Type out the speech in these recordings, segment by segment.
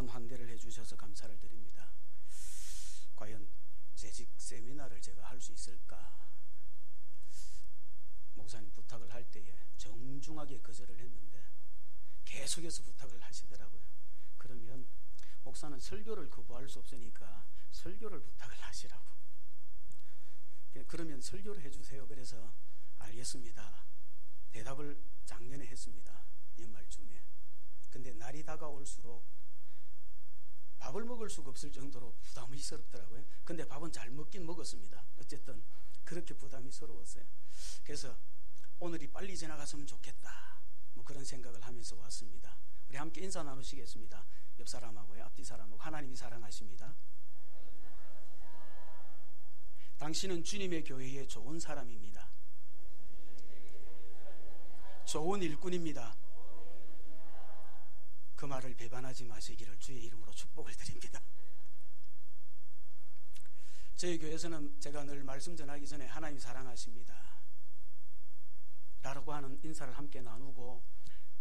귀한 환대를 해주셔서 감사를 드립니다. 과연 재직 세미나를 제가 할 수 있을까? 목사님 부탁을 할 때에 정중하게 거절을 했는데 계속해서 부탁을 하시더라고요. 그러면 목사는 설교를 거부할 수 없으니까 설교를 부탁을 하시라고. 그러면 설교를 해주세요. 그래서 알겠습니다. 대답을 작년에 했습니다. 연말쯤에. 근데 날이 다가올수록 밥을 먹을 수가 없을 정도로 부담스럽더라고요. 근데 밥은 잘 먹긴 먹었습니다. 어쨌든 그렇게 부담스러웠어요. 그래서 오늘이 빨리 지나갔으면 좋겠다, 뭐 그런 생각을 하면서 왔습니다. 우리 함께 인사 나누시겠습니다. 옆 사람하고요, 앞뒤 사람하고. 하나님이 사랑하십니다. 당신은 주님의 교회에 좋은 사람입니다. 좋은 일꾼입니다. 그 말을 배반하지 마시기를 주의 이름으로 축복을 드립니다. 저희 교회에서는 제가 늘 말씀 전하기 전에 하나님 사랑하십니다 라고 하는 인사를 함께 나누고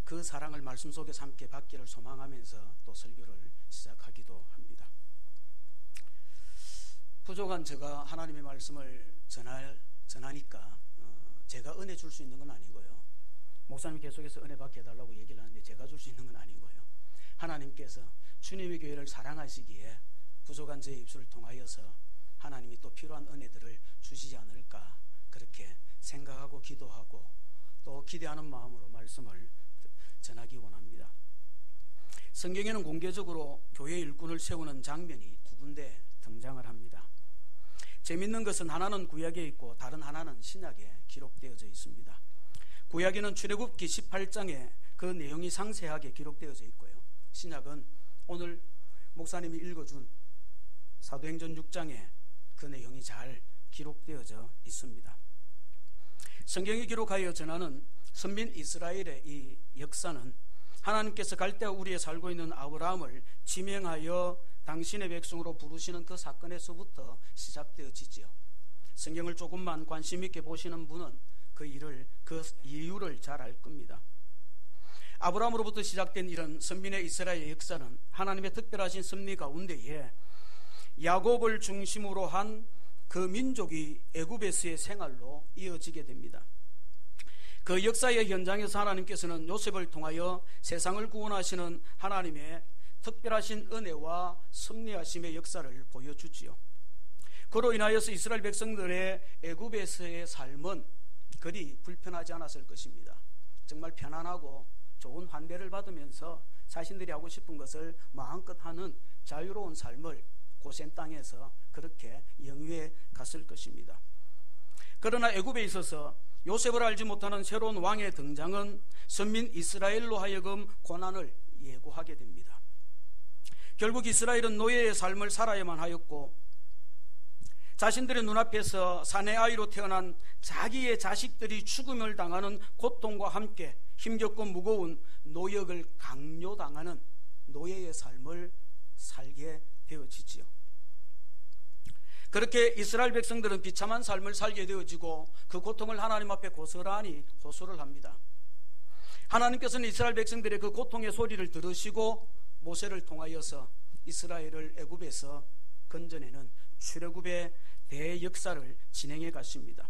그 사랑을 말씀 속에서 함께 받기를 소망하면서 또 설교를 시작하기도 합니다. 부족한 제가 하나님의 말씀을 전하니까 제가 은혜 줄 수 있는 건 아니고요, 목사님 계속해서 은혜 받게 해달라고 얘기를 하는데 제가 줄 수 있는 건 아니고요, 하나님께서 주님의 교회를 사랑하시기에 부족한 제 입술을 통하여서 하나님이 또 필요한 은혜들을 주시지 않을까, 그렇게 생각하고 기도하고 또 기대하는 마음으로 말씀을 전하기 원합니다. 성경에는 공개적으로 교회 일꾼을 세우는 장면이 두 군데 등장을 합니다. 재밌는 것은 하나는 구약에 있고 다른 하나는 신약에 기록되어져 있습니다. 구약에는 출애굽기 18장에 그 내용이 상세하게 기록되어져 있고요, 신약은 오늘 목사님이 읽어준 사도행전 6장에 그 내용이 잘 기록되어져 있습니다. 성경이 기록하여 전하는 선민 이스라엘의 이 역사는 하나님께서 갈대아 우리에 살고 있는 아브라함을 지명하여 당신의 백성으로 부르시는 그 사건에서부터 시작되어지지요. 성경을 조금만 관심 있게 보시는 분은 그 이유를 잘 알 겁니다. 아브라함으로부터 시작된 이런 선민의 이스라엘의 역사는 하나님의 특별하신 섭리 가운데에 야곱을 중심으로 한 그 민족이 애굽에서의 생활로 이어지게 됩니다. 그 역사의 현장에서 하나님께서는 요셉을 통하여 세상을 구원하시는 하나님의 특별하신 은혜와 섭리하심의 역사를 보여주지요. 그로 인하여서 이스라엘 백성들의 애굽에서의 삶은 그리 불편하지 않았을 것입니다. 정말 편안하고 좋은 환대를 받으면서 자신들이 하고 싶은 것을 마음껏 하는 자유로운 삶을 고센 땅에서 그렇게 영위해 갔을 것입니다. 그러나 애굽에 있어서 요셉을 알지 못하는 새로운 왕의 등장은 선민 이스라엘로 하여금 고난을 예고하게 됩니다. 결국 이스라엘은 노예의 삶을 살아야만 하였고, 자신들의 눈앞에서 사내 아이로 태어난 자기의 자식들이 죽음을 당하는 고통과 함께 힘겹고 무거운 노역을 강요당하는 노예의 삶을 살게 되어지지요. 그렇게 이스라엘 백성들은 비참한 삶을 살게 되어지고 그 고통을 하나님 앞에 고스란히 호소를 합니다. 하나님께서는 이스라엘 백성들의 그 고통의 소리를 들으시고 모세를 통하여서 이스라엘을 애굽에서 건져내는 출애굽의 대역사를 진행해 가십니다.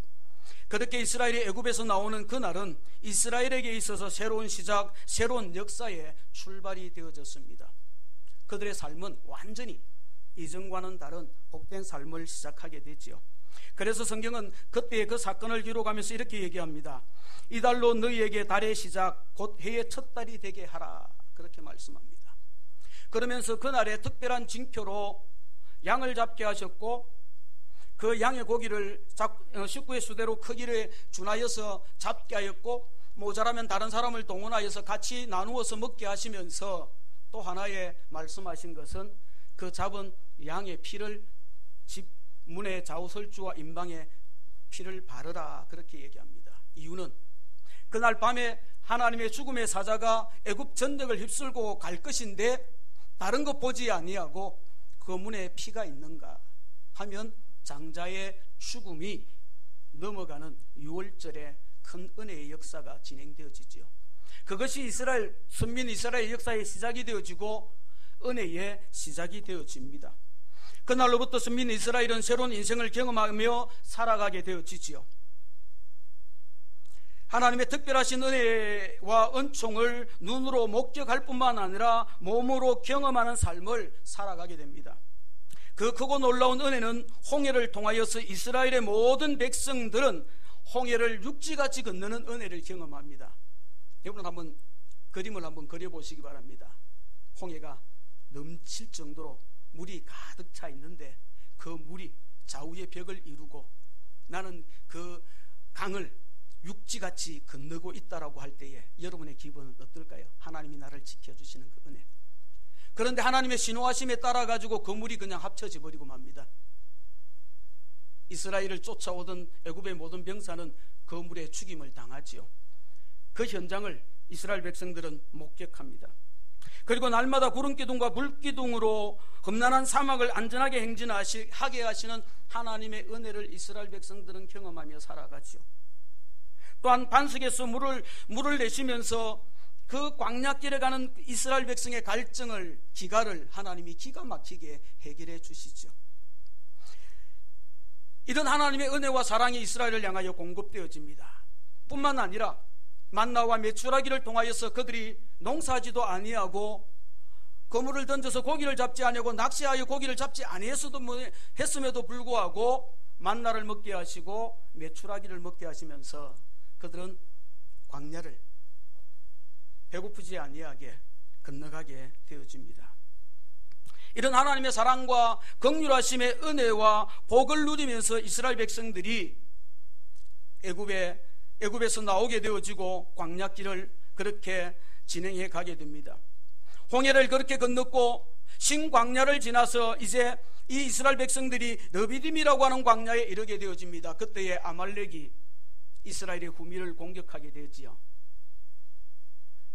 그렇게 이스라엘이 애굽에서 나오는 그날은 이스라엘에게 있어서 새로운 시작, 새로운 역사의 출발이 되어졌습니다. 그들의 삶은 완전히 이전과는 다른 복된 삶을 시작하게 되지요. 그래서 성경은 그때의 그 사건을 기록하면서 이렇게 얘기합니다. 이달로 너희에게 달의 시작 곧 해의 첫 달이 되게 하라, 그렇게 말씀합니다. 그러면서 그날의 특별한 징표로 양을 잡게 하셨고, 그 양의 고기를 식구의 수대로 크기를 준하여서 잡게 하였고, 모자라면 다른 사람을 동원하여서 같이 나누어서 먹게 하시면서 또 하나의 말씀하신 것은 그 잡은 양의 피를 집 문의 좌우설주와 임방에 피를 바르라, 그렇게 얘기합니다. 이유는 그날 밤에 하나님의 죽음의 사자가 애굽 전역을 휩쓸고 갈 것인데 다른 것 보지 아니하고 그 문에 피가 있는가 하면 장자의 죽음이 넘어가는 6월절의 큰 은혜의 역사가 진행되어지지요. 그것이 이스라엘 선민 이스라엘 역사의 시작이 되어지고 은혜의 시작이 되어집니다. 그날로부터 선민 이스라엘은 새로운 인생을 경험하며 살아가게 되어지지요. 하나님의 특별하신 은혜와 은총을 눈으로 목격할 뿐만 아니라 몸으로 경험하는 삶을 살아가게 됩니다. 그 크고 놀라운 은혜는 홍해를 통하여서 이스라엘의 모든 백성들은 홍해를 육지같이 건너는 은혜를 경험합니다. 여러분 한번 그림을 한번 그려보시기 바랍니다. 홍해가 넘칠 정도로 물이 가득 차 있는데 그 물이 좌우의 벽을 이루고 나는 그 강을 육지같이 건너고 있다라고 할 때에 여러분의 기분은 어떨까요? 하나님이 나를 지켜주시는 그 은혜. 그런데 하나님의 신호하심에 따라 가지고 그 물이 그냥 합쳐져 버리고 맙니다. 이스라엘을 쫓아오던 애굽의 모든 병사는 그 물에 죽임을 당하지요. 그 현장을 이스라엘 백성들은 목격합니다. 그리고 날마다 구름기둥과 불기둥으로 험난한 사막을 안전하게 행진하게 하시는 하나님의 은혜를 이스라엘 백성들은 경험하며 살아가지요. 또한 반석에서 물을 내시면서 그 광야길에 가는 이스라엘 백성의 갈증을 기가를 하나님이 기가 막히게 해결해 주시죠. 이런 하나님의 은혜와 사랑이 이스라엘을 향하여 공급되어집니다. 뿐만 아니라 만나와 메추라기를 통하여서 그들이 농사지도 아니하고 그물을 던져서 고기를 잡지 아니하고 낚시하여 고기를 잡지 아니했음에도 불구하고 만나를 먹게 하시고 메추라기를 먹게 하시면서 그들은 광야를 배고프지 아니하게 건너가게 되어집니다. 이런 하나님의 사랑과 긍휼하심의 은혜와 복을 누리면서 이스라엘 백성들이 애굽에서 나오게 되어지고 광야길을 그렇게 진행해 가게 됩니다. 홍해를 그렇게 건넜고 신광야를 지나서 이제 이 이스라엘 백성들이 르비딤이라고 하는 광야에 이르게 되어집니다. 그때에 아말렉이 이스라엘의 후미를 공격하게 되지요.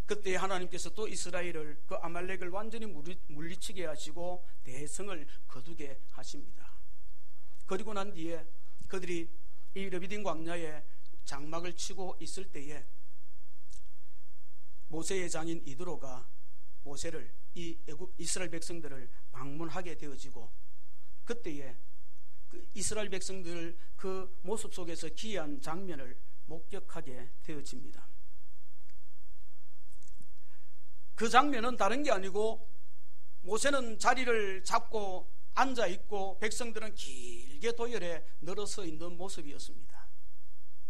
그때 하나님께서 또 이스라엘을 그 아말렉을 완전히 물리치게 하시고 대성을 거두게 하십니다. 그리고 난 뒤에 그들이 이 르비딤 광야에 장막을 치고 있을 때에 모세의 장인 이드로가 모세를 이 이스라엘 백성들을 방문하게 되어지고 그때에 그 이스라엘 백성들 그 모습 속에서 기이한 장면을 목격하게 되어집니다. 그 장면은 다른 게 아니고 모세는 자리를 잡고 앉아 있고 백성들은 길게 도열에 늘어서 있는 모습이었습니다.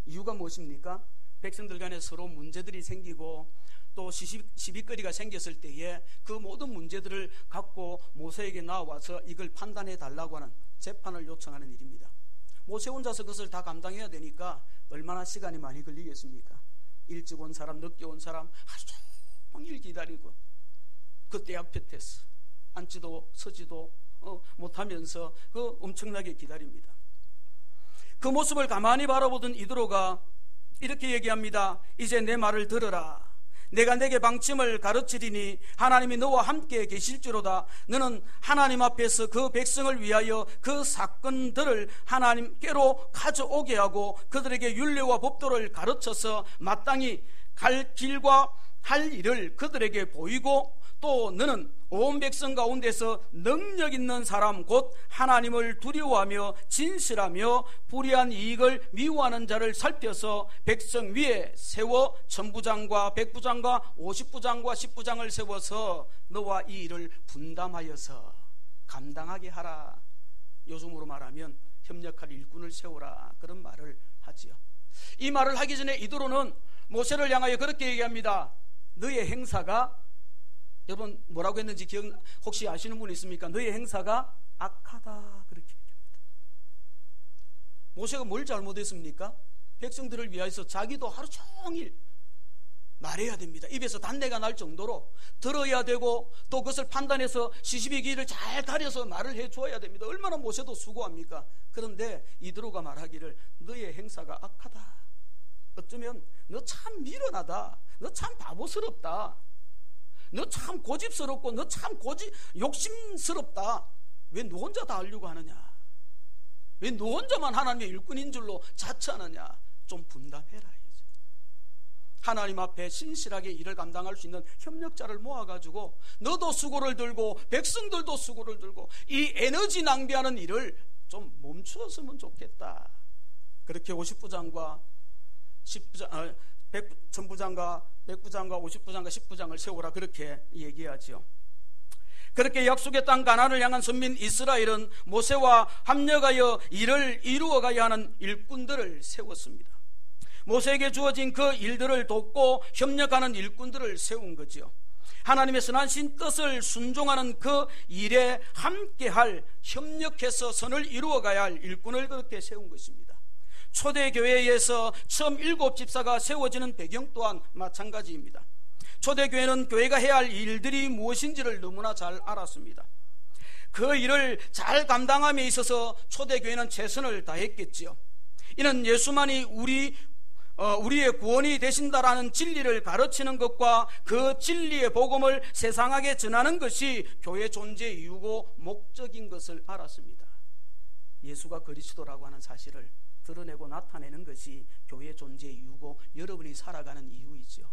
이유가 무엇입니까? 백성들 간에 서로 문제들이 생기고 또 시비거리가 생겼을 때에 그 모든 문제들을 갖고 모세에게 나와서 이걸 판단해 달라고 하는 재판을 요청하는 일입니다. 모세 혼자서 그것을 다 감당해야 되니까 얼마나 시간이 많이 걸리겠습니까? 일찍 온 사람, 늦게 온 사람 하루 종일 기다리고 그때 앞에서 앉지도 서지도 못하면서 그 엄청나게 기다립니다. 그 모습을 가만히 바라보던 이드로가 이렇게 얘기합니다. 이제 내 말을 들어라. 내가 내게 방침을 가르치리니 하나님이 너와 함께 계실지로다. 너는 하나님 앞에서 그 백성을 위하여 그 사건들을 하나님께로 가져오게 하고 그들에게 율례와 법도를 가르쳐서 마땅히 갈 길과 할 일을 그들에게 보이고 또 너는 온 백성 가운데서 능력 있는 사람 곧 하나님을 두려워하며 진실하며 불의한 이익을 미워하는 자를 살펴서 백성 위에 세워 천부장과 백부장과 50부장과 10부장을 세워서 너와 이 일을 분담하여서 감당하게 하라. 요즘으로 말하면 협력할 일꾼을 세우라, 그런 말을 하지요. 이 말을 하기 전에 이드로는 모세를 향하여 그렇게 얘기합니다. 너의 행사가, 여러분 뭐라고 했는지 혹시 아시는 분 있습니까? 너의 행사가 악하다, 그렇게 얘기합니다. 모세가 뭘 잘못했습니까? 백성들을 위하여서 자기도 하루 종일 말해야 됩니다. 입에서 단내가 날 정도로 들어야 되고 또 그것을 판단해서 시시비 귀를 잘 가려서 말을 해줘야 됩니다. 얼마나 모세도 수고합니까? 그런데 이드로가 말하기를 너의 행사가 악하다. 어쩌면 너 참 미련하다. 너 참 바보스럽다. 너 참 고집스럽고 너 참 욕심스럽다. 왜 너 혼자 다 하려고 하느냐? 왜 너 혼자만 하나님의 일꾼인 줄로 자처하느냐? 좀 분담해라. 하나님 앞에 신실하게 일을 감당할 수 있는 협력자를 모아가지고 너도 수고를 들고 백성들도 수고를 들고 이 에너지 낭비하는 일을 좀 멈추었으면 좋겠다. 그렇게 50부장과 10부장, 전부장과 100부장과 50부장과 10부장을 세우라 그렇게 얘기하지요. 그렇게 약속의 땅 가나안을 향한 선민 이스라엘은 모세와 합력하여 일을 이루어가야 하는 일꾼들을 세웠습니다. 모세에게 주어진 그 일들을 돕고 협력하는 일꾼들을 세운 거죠. 하나님의 선하신 뜻을 순종하는 그 일에 함께할, 협력해서 선을 이루어가야 할 일꾼을 그렇게 세운 것입니다. 초대교회에서 처음 7집사가 세워지는 배경 또한 마찬가지입니다. 초대교회는 교회가 해야 할 일들이 무엇인지를 너무나 잘 알았습니다. 그 일을 잘 감당함에 있어서 초대교회는 최선을 다했겠지요. 이는 예수만이 우리의 구원이 되신다라는 진리를 가르치는 것과 그 진리의 복음을 세상에게 전하는 것이 교회 존재 이유고 목적인 것을 알았습니다. 예수가 그리스도라고 하는 사실을 드러내고 나타내는 것이 교회 존재 이유고 여러분이 살아가는 이유이죠.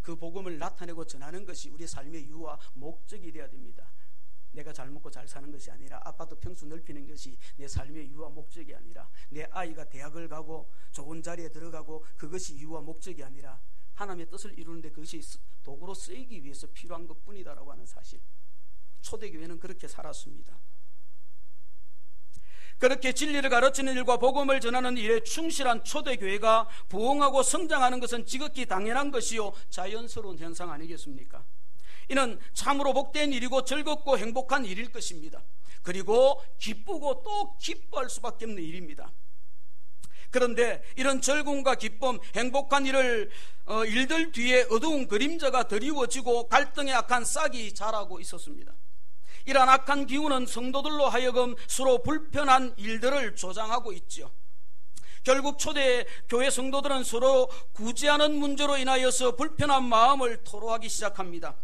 그 복음을 나타내고 전하는 것이 우리 삶의 이유와 목적이 되어야 됩니다. 내가 잘 먹고 잘 사는 것이 아니라, 아파트 평수 넓히는 것이 내 삶의 이유와 목적이 아니라, 내 아이가 대학을 가고 좋은 자리에 들어가고 그것이 이유와 목적이 아니라 하나님의 뜻을 이루는데 그것이 도구로 쓰이기 위해서 필요한 것뿐이다라고 하는 사실. 초대교회는 그렇게 살았습니다. 그렇게 진리를 가르치는 일과 복음을 전하는 일에 충실한 초대교회가 부흥하고 성장하는 것은 지극히 당연한 것이요 자연스러운 현상 아니겠습니까? 이는 참으로 복된 일이고 즐겁고 행복한 일일 것입니다. 그리고 기쁘고 또 기뻐할 수밖에 없는 일입니다. 그런데 이런 즐거움과 기쁨, 행복한 일들 뒤에 어두운 그림자가 드리워지고 갈등의 악한 싹이 자라고 있었습니다. 이러한 악한 기운은 성도들로 하여금 서로 불편한 일들을 조장하고 있죠. 결국 초대 교회 성도들은 서로 구제하는 문제로 인하여서 불편한 마음을 토로하기 시작합니다.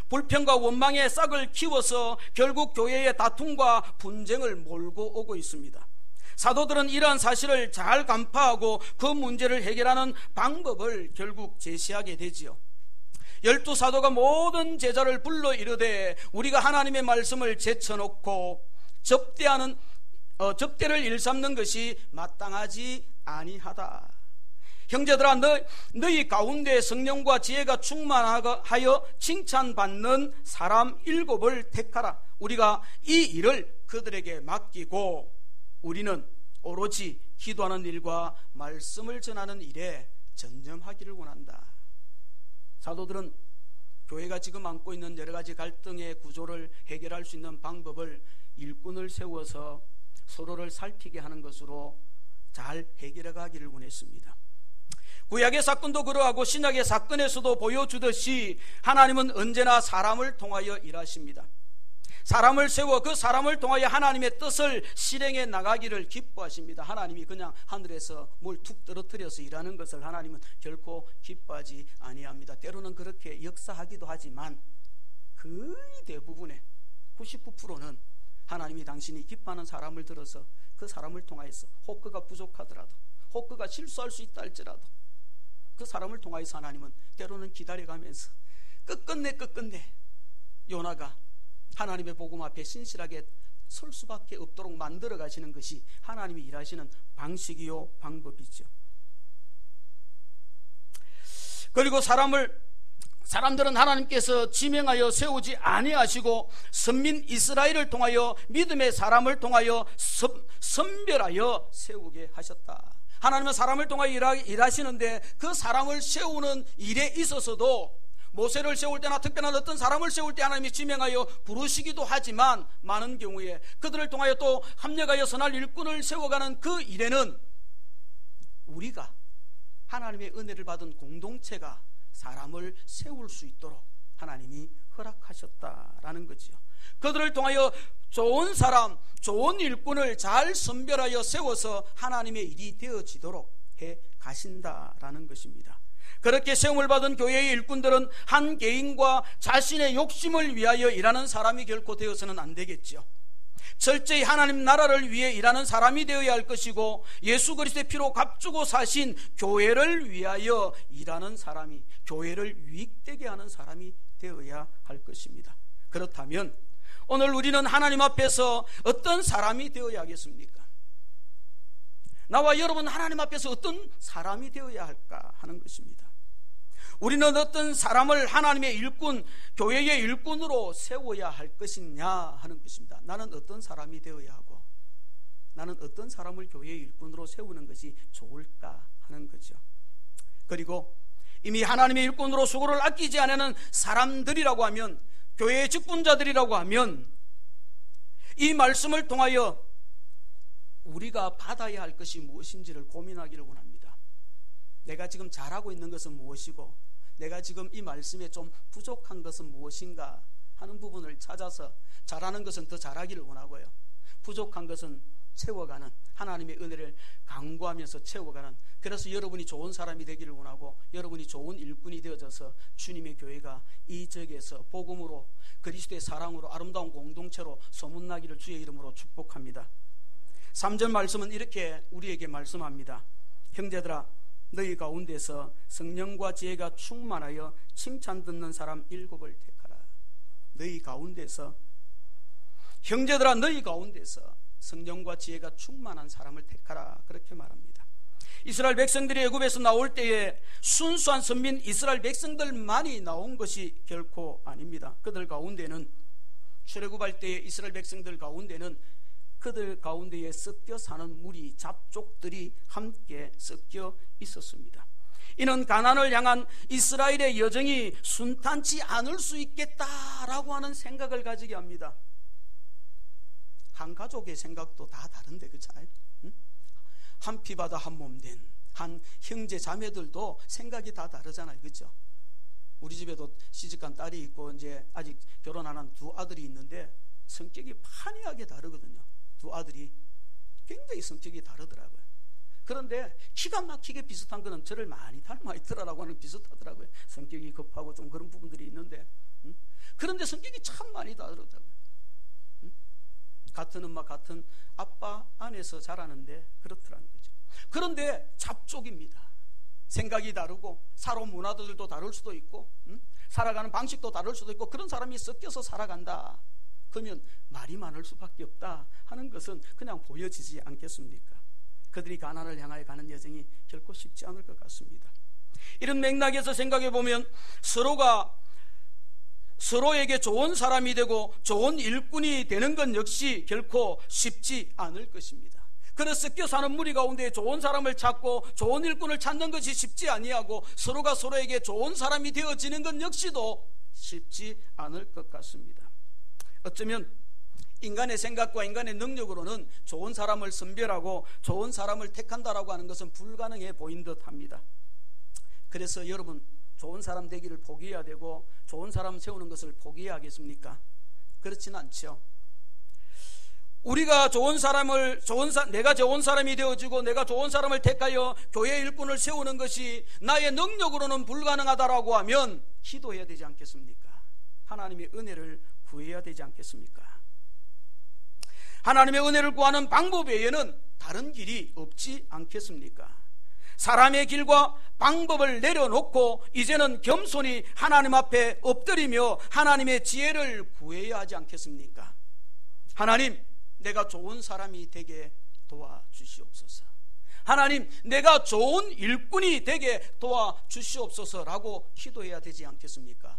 불평과 원망의 싹을 키워서 결국 교회의 다툼과 분쟁을 몰고 오고 있습니다. 사도들은 이러한 사실을 잘 간파하고 그 문제를 해결하는 방법을 결국 제시하게 되지요. 12사도가 모든 제자를 불러 이르되 우리가 하나님의 말씀을 제쳐놓고 접대를 일삼는 것이 마땅하지 아니하다. 형제들아, 너희 가운데 성령과 지혜가 충만하여 칭찬받는 사람 7을 택하라. 우리가 이 일을 그들에게 맡기고 우리는 오로지 기도하는 일과 말씀을 전하는 일에 전념하기를 원한다. 사도들은 교회가 지금 안고 있는 여러 가지 갈등의 구조를 해결할 수 있는 방법을 일꾼을 세워서 서로를 살피게 하는 것으로 잘 해결해 가기를 원했습니다. 구약의 사건도 그러하고 신약의 사건에서도 보여주듯이 하나님은 언제나 사람을 통하여 일하십니다. 사람을 세워 그 사람을 통하여 하나님의 뜻을 실행해 나가기를 기뻐하십니다. 하나님이 그냥 하늘에서 뭘 툭 떨어뜨려서 일하는 것을 하나님은 결코 기뻐하지 아니합니다. 때로는 그렇게 역사하기도 하지만 거의 대부분의 99%는 하나님이 당신이 기뻐하는 사람을 들어서 그 사람을 통하여서 혹 그가 부족하더라도 혹 그가 실수할 수 있다 할지라도 그 사람을 통하여서 하나님은 때로는 기다려가면서 끝끝내 요나가 하나님의 복음 앞에 신실하게 설 수밖에 없도록 만들어 가시는 것이 하나님이 일하시는 방식이요 방법이죠. 그리고 사람들은 하나님께서 지명하여 세우지 아니하시고 선민 이스라엘을 통하여 믿음의 사람을 통하여 선별하여 세우게 하셨다. 하나님은 사람을 통하여 일하시는데 그 사람을 세우는 일에 있어서도 모세를 세울 때나 특별한 어떤 사람을 세울 때 하나님이 지명하여 부르시기도 하지만 많은 경우에 그들을 통하여 또 합력하여 선할 일꾼을 세워가는 그 일에는 우리가 하나님의 은혜를 받은 공동체가 사람을 세울 수 있도록 하나님이 허락하셨다라는 거지요. 그들을 통하여 좋은 사람, 좋은 일꾼을 잘 선별하여 세워서 하나님의 일이 되어지도록 해 가신다라는 것입니다. 그렇게 세움을 받은 교회의 일꾼들은 한 개인과 자신의 욕심을 위하여 일하는 사람이 결코 되어서는 안 되겠죠. 철저히 하나님 나라를 위해 일하는 사람이 되어야 할 것이고, 예수 그리스도의 피로 값주고 사신 교회를 위하여 일하는 사람이, 교회를 유익되게 하는 사람이 되어야 할 것입니다. 그렇다면 오늘 우리는 하나님 앞에서 어떤 사람이 되어야 하겠습니까? 나와 여러분 하나님 앞에서 어떤 사람이 되어야 할까 하는 것입니다. 우리는 어떤 사람을 하나님의 일꾼, 교회의 일꾼으로 세워야 할 것이냐 하는 것입니다. 나는 어떤 사람이 되어야 하고, 나는 어떤 사람을 교회의 일꾼으로 세우는 것이 좋을까 하는 거죠. 그리고 이미 하나님의 일꾼으로 수고를 아끼지 않는 사람들이라고 하면, 교회의 직분자들이라고 하면, 이 말씀을 통하여 우리가 받아야 할 것이 무엇인지를 고민하기를 원합니다. 내가 지금 잘하고 있는 것은 무엇이고, 내가 지금 이 말씀에 좀 부족한 것은 무엇인가 하는 부분을 찾아서, 잘하는 것은 더 잘하기를 원하고요, 부족한 것은 채워가는, 하나님의 은혜를 강구하면서 채워가는, 그래서 여러분이 좋은 사람이 되기를 원하고, 여러분이 좋은 일꾼이 되어져서 주님의 교회가 이 지역에서 복음으로, 그리스도의 사랑으로 아름다운 공동체로 소문나기를 주의 이름으로 축복합니다. 3절 말씀은 이렇게 우리에게 말씀합니다. 형제들아, 너희 가운데서 성령과 지혜가 충만하여 칭찬 듣는 사람 7을 택하라. 너희 가운데서, 형제들아, 너희 가운데서 성령과 지혜가 충만한 사람을 택하라, 그렇게 말합니다. 이스라엘 백성들이 애굽에서 나올 때에 순수한 선민 이스라엘 백성들만이 나온 것이 결코 아닙니다. 그들 가운데는, 출애굽할 때의 이스라엘 백성들 가운데는 그들 가운데에 섞여 사는 무리, 잡족들이 함께 섞여 있었습니다. 이는 가나안을 향한 이스라엘의 여정이 순탄치 않을 수 있겠다라고 하는 생각을 가지게 합니다. 한 가족의 생각도 다 다른데, 그렇잖아요? 한 피바다 한 몸 된 한 형제 자매들도 생각이 다 다르잖아요, 그렇죠? 우리 집에도 시집간 딸이 있고 이제 아직 결혼 안 한 2 아들이 있는데 성격이 판이하게 다르거든요. 2 아들이 굉장히 성격이 다르더라고요. 그런데 기가 막히게 비슷한 거는 저를 많이 닮아 있더라라고 하는, 비슷하더라고요. 성격이 급하고 좀 그런 부분들이 있는데, 그런데 성격이 참 많이 다르더라고요. 같은 엄마 같은 아빠 안에서 자라는데 그렇더라는 거죠. 그런데 잡족입니다. 생각이 다르고 살아온 문화들도 다를 수도 있고, 살아가는 방식도 다를 수도 있고, 그런 사람이 섞여서 살아간다. 그러면 말이 많을 수밖에 없다 하는 것은 그냥 보여지지 않겠습니까? 그들이 가나안을 향하여 가는 여정이 결코 쉽지 않을 것 같습니다. 이런 맥락에서 생각해 보면 서로가 서로에게 좋은 사람이 되고 좋은 일꾼이 되는 것 역시 결코 쉽지 않을 것입니다. 그래서 섞여 사는 무리 가운데 좋은 사람을 찾고 좋은 일꾼을 찾는 것이 쉽지 아니하고, 서로가 서로에게 좋은 사람이 되어지는 것 역시도 쉽지 않을 것 같습니다. 어쩌면 인간의 생각과 인간의 능력으로는 좋은 사람을 선별하고 좋은 사람을 택한다라고 하는 것은 불가능해 보인 듯합니다. 그래서 여러분, 좋은 사람 되기를 포기해야 되고 좋은 사람 세우는 것을 포기해야 하겠습니까? 그렇지는 않죠. 우리가 내가 좋은 사람이 되어지고 내가 좋은 사람을 택하여 교회 일꾼을 세우는 것이 나의 능력으로는 불가능하다라고 하면 기도해야 되지 않겠습니까? 하나님의 은혜를 구해야 되지 않겠습니까? 하나님의 은혜를 구하는 방법 외에는 다른 길이 없지 않겠습니까? 사람의 길과 방법을 내려놓고 이제는 겸손히 하나님 앞에 엎드리며 하나님의 지혜를 구해야 하지 않겠습니까? 하나님, 내가 좋은 사람이 되게 도와주시옵소서. 하나님, 내가 좋은 일꾼이 되게 도와주시옵소서라고 기도해야 되지 않겠습니까?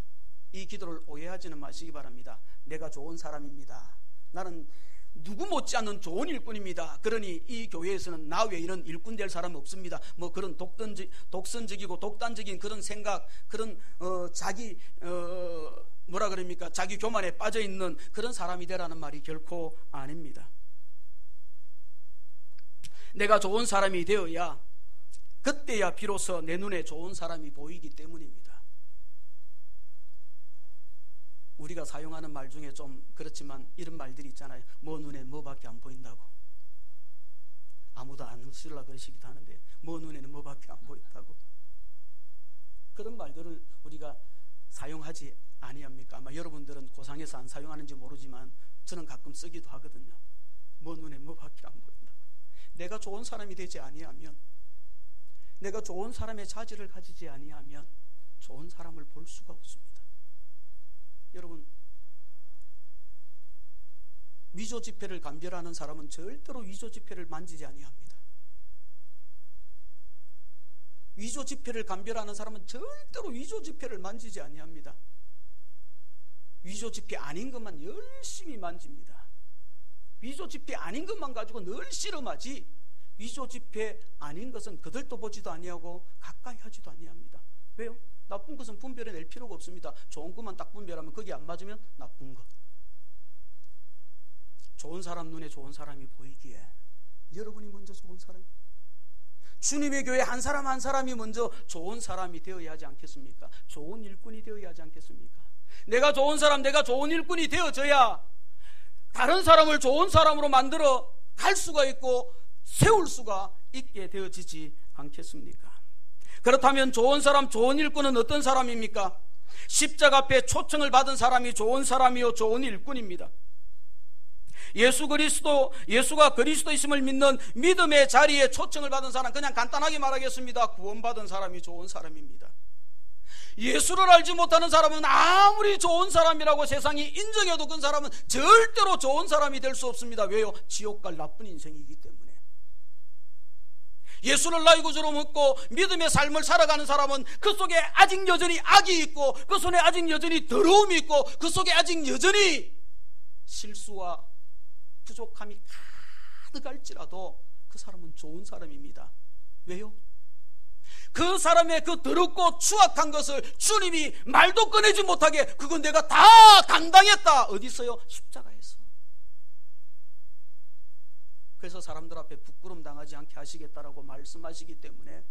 이 기도를 오해하지는 마시기 바랍니다. 내가 좋은 사람입니다. 나는 누구 못지않는 좋은 일꾼입니다. 그러니 이 교회에서는 나 외에는 일꾼 될 사람 없습니다. 뭐 그런 독선적이고 독단적인 그런 생각, 그런 자기 교만에 빠져 있는 그런 사람이 되라는 말이 결코 아닙니다. 내가 좋은 사람이 되어야, 그때야 비로소 내 눈에 좋은 사람이 보이기 때문입니다. 우리가 사용하는 말 중에 좀 그렇지만 이런 말들이 있잖아요. 뭐 눈에 뭐밖에 안 보인다고. 아무도 안 쓰려고 그러시기도 하는데 뭐 눈에는 뭐밖에 안 보인다고. 그런 말들을 우리가 사용하지 아니합니까? 아마 여러분들은 고상해서 안 사용하는지 모르지만 저는 가끔 쓰기도 하거든요. 뭐 눈에 뭐밖에 안 보인다. 내가 좋은 사람이 되지 아니하면, 내가 좋은 사람의 자질을 가지지 아니하면 좋은 사람을 볼 수가 없습니다. 여러분, 위조 지폐를 감별하는 사람은 절대로 위조 지폐를 만지지 아니합니다. 위조 지폐를 감별하는 사람은 절대로 위조 지폐를 만지지 아니합니다. 위조 지폐 아닌 것만 열심히 만집니다. 위조 지폐 아닌 것만 가지고 늘 씨름하지, 위조 지폐 아닌 것은 그들도 보지도 아니하고 가까이 하지도 아니합니다. 왜요? 나쁜 것은 분별해낼 필요가 없습니다. 좋은 것만 딱 분별하면 거기 안 맞으면 나쁜 것. 좋은 사람 눈에 좋은 사람이 보이기에 여러분이 먼저 좋은 사람, 주님의 교회 한 사람 한 사람이 먼저 좋은 사람이 되어야 하지 않겠습니까? 좋은 일꾼이 되어야 하지 않겠습니까? 내가 좋은 사람, 내가 좋은 일꾼이 되어져야 다른 사람을 좋은 사람으로 만들어 갈 수가 있고 세울 수가 있게 되어지지 않겠습니까? 그렇다면 좋은 사람, 좋은 일꾼은 어떤 사람입니까? 십자가 앞에 초청을 받은 사람이 좋은 사람이요 좋은 일꾼입니다. 예수가 그리스도이심을 믿는 믿음의 자리에 초청을 받은 사람, 그냥 간단하게 말하겠습니다. 구원받은 사람이 좋은 사람입니다. 예수를 알지 못하는 사람은 아무리 좋은 사람이라고 세상이 인정해도 그 사람은 절대로 좋은 사람이 될 수 없습니다. 왜요? 지옥 갈 나쁜 인생이기 때문에. 예수를 나의 구주로 믿고 믿음의 삶을 살아가는 사람은 그 속에 아직 여전히 악이 있고, 그 속에 아직 여전히 더러움이 있고, 그 속에 아직 여전히 실수와 부족함이 가득할지라도 그 사람은 좋은 사람입니다. 왜요? 그 사람의 그 더럽고 추악한 것을 주님이 말도 꺼내지 못하게, 그건 내가 다 감당했다. 어디서요? 십자가에서. 그래서 사람들 앞에 부끄럼 당하지 않게 하시겠다라고 말씀하시기 때문에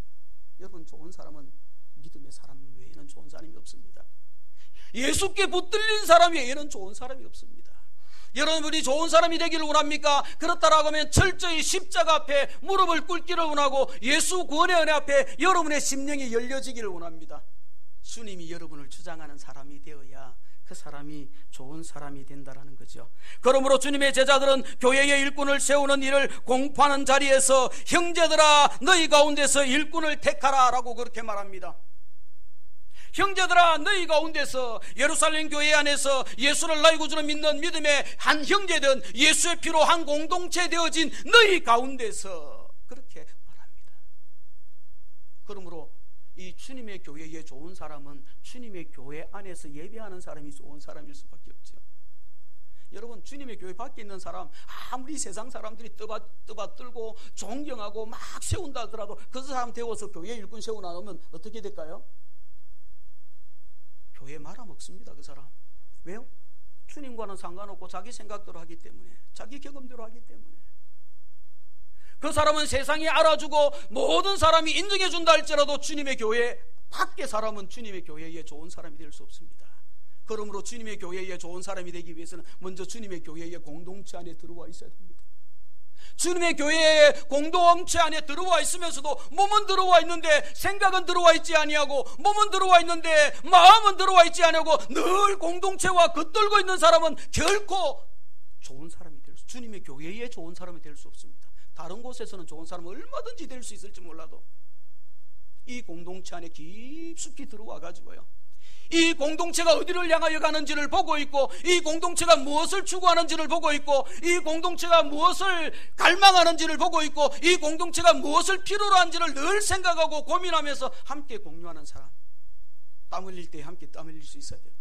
여러분, 좋은 사람은 믿음의 사람 외에는 좋은 사람이 없습니다. 예수께 붙들린 사람 외에는 좋은 사람이 없습니다. 여러분이 좋은 사람이 되기를 원합니까? 그렇다라고 하면 철저히 십자가 앞에 무릎을 꿇기를 원하고 예수 구원의 은혜 앞에 여러분의 심령이 열려지기를 원합니다. 주님이 여러분을 주장하는 사람이 되어야 그 사람이 좋은 사람이 된다라는 거죠. 그러므로 주님의 제자들은 교회의 일꾼을 세우는 일을 공포하는 자리에서 형제들아 너희 가운데서 일꾼을 택하라 라고 그렇게 말합니다. 형제들아 너희 가운데서 예루살렘 교회 안에서 예수를 나의 구주로 믿는 믿음의 한 형제든 예수의 피로 한 공동체 되어진 너희 가운데서 그렇게 말합니다. 그러므로 이 주님의 교회에 좋은 사람은 주님의 교회 안에서 예배하는 사람이 좋은 사람일 수밖에 없죠. 여러분, 주님의 교회 밖에 있는 사람 아무리 세상 사람들이 떠받들고 존경하고 막 세운다 하더라도 그 사람 되어서 교회 일꾼 세워놓으면 어떻게 될까요? 교회 말아먹습니다. 그 사람. 왜요? 주님과는 상관없고 자기 생각대로 하기 때문에, 자기 경험대로 하기 때문에. 그 사람은 세상이 알아주고 모든 사람이 인정해준다 할지라도 주님의 교회 밖의 사람은 주님의 교회에 좋은 사람이 될 수 없습니다. 그러므로 주님의 교회에 좋은 사람이 되기 위해서는 먼저 주님의 교회의 공동체 안에 들어와 있어야 됩니다. 주님의 교회의 공동체 안에 들어와 있으면서도 몸은 들어와 있는데 생각은 들어와 있지 아니하고, 몸은 들어와 있는데 마음은 들어와 있지 아니하고, 늘 공동체와 겉돌고 있는 사람은 결코 좋은 사람이 될 수, 주님의 교회에 좋은 사람이 될 수 없습니다. 다른 곳에서는 좋은 사람은 얼마든지 될 수 있을지 몰라도 이 공동체 안에 깊숙이 들어와 가지고요, 이 공동체가 어디를 향하여 가는지를 보고 있고, 이 공동체가 무엇을 추구하는지를 보고 있고, 이 공동체가 무엇을 갈망하는지를 보고 있고, 이 공동체가 무엇을 필요로 한지를 늘 생각하고 고민하면서 함께 공유하는 사람. 땀 흘릴 때 함께 땀 흘릴 수 있어야 되고,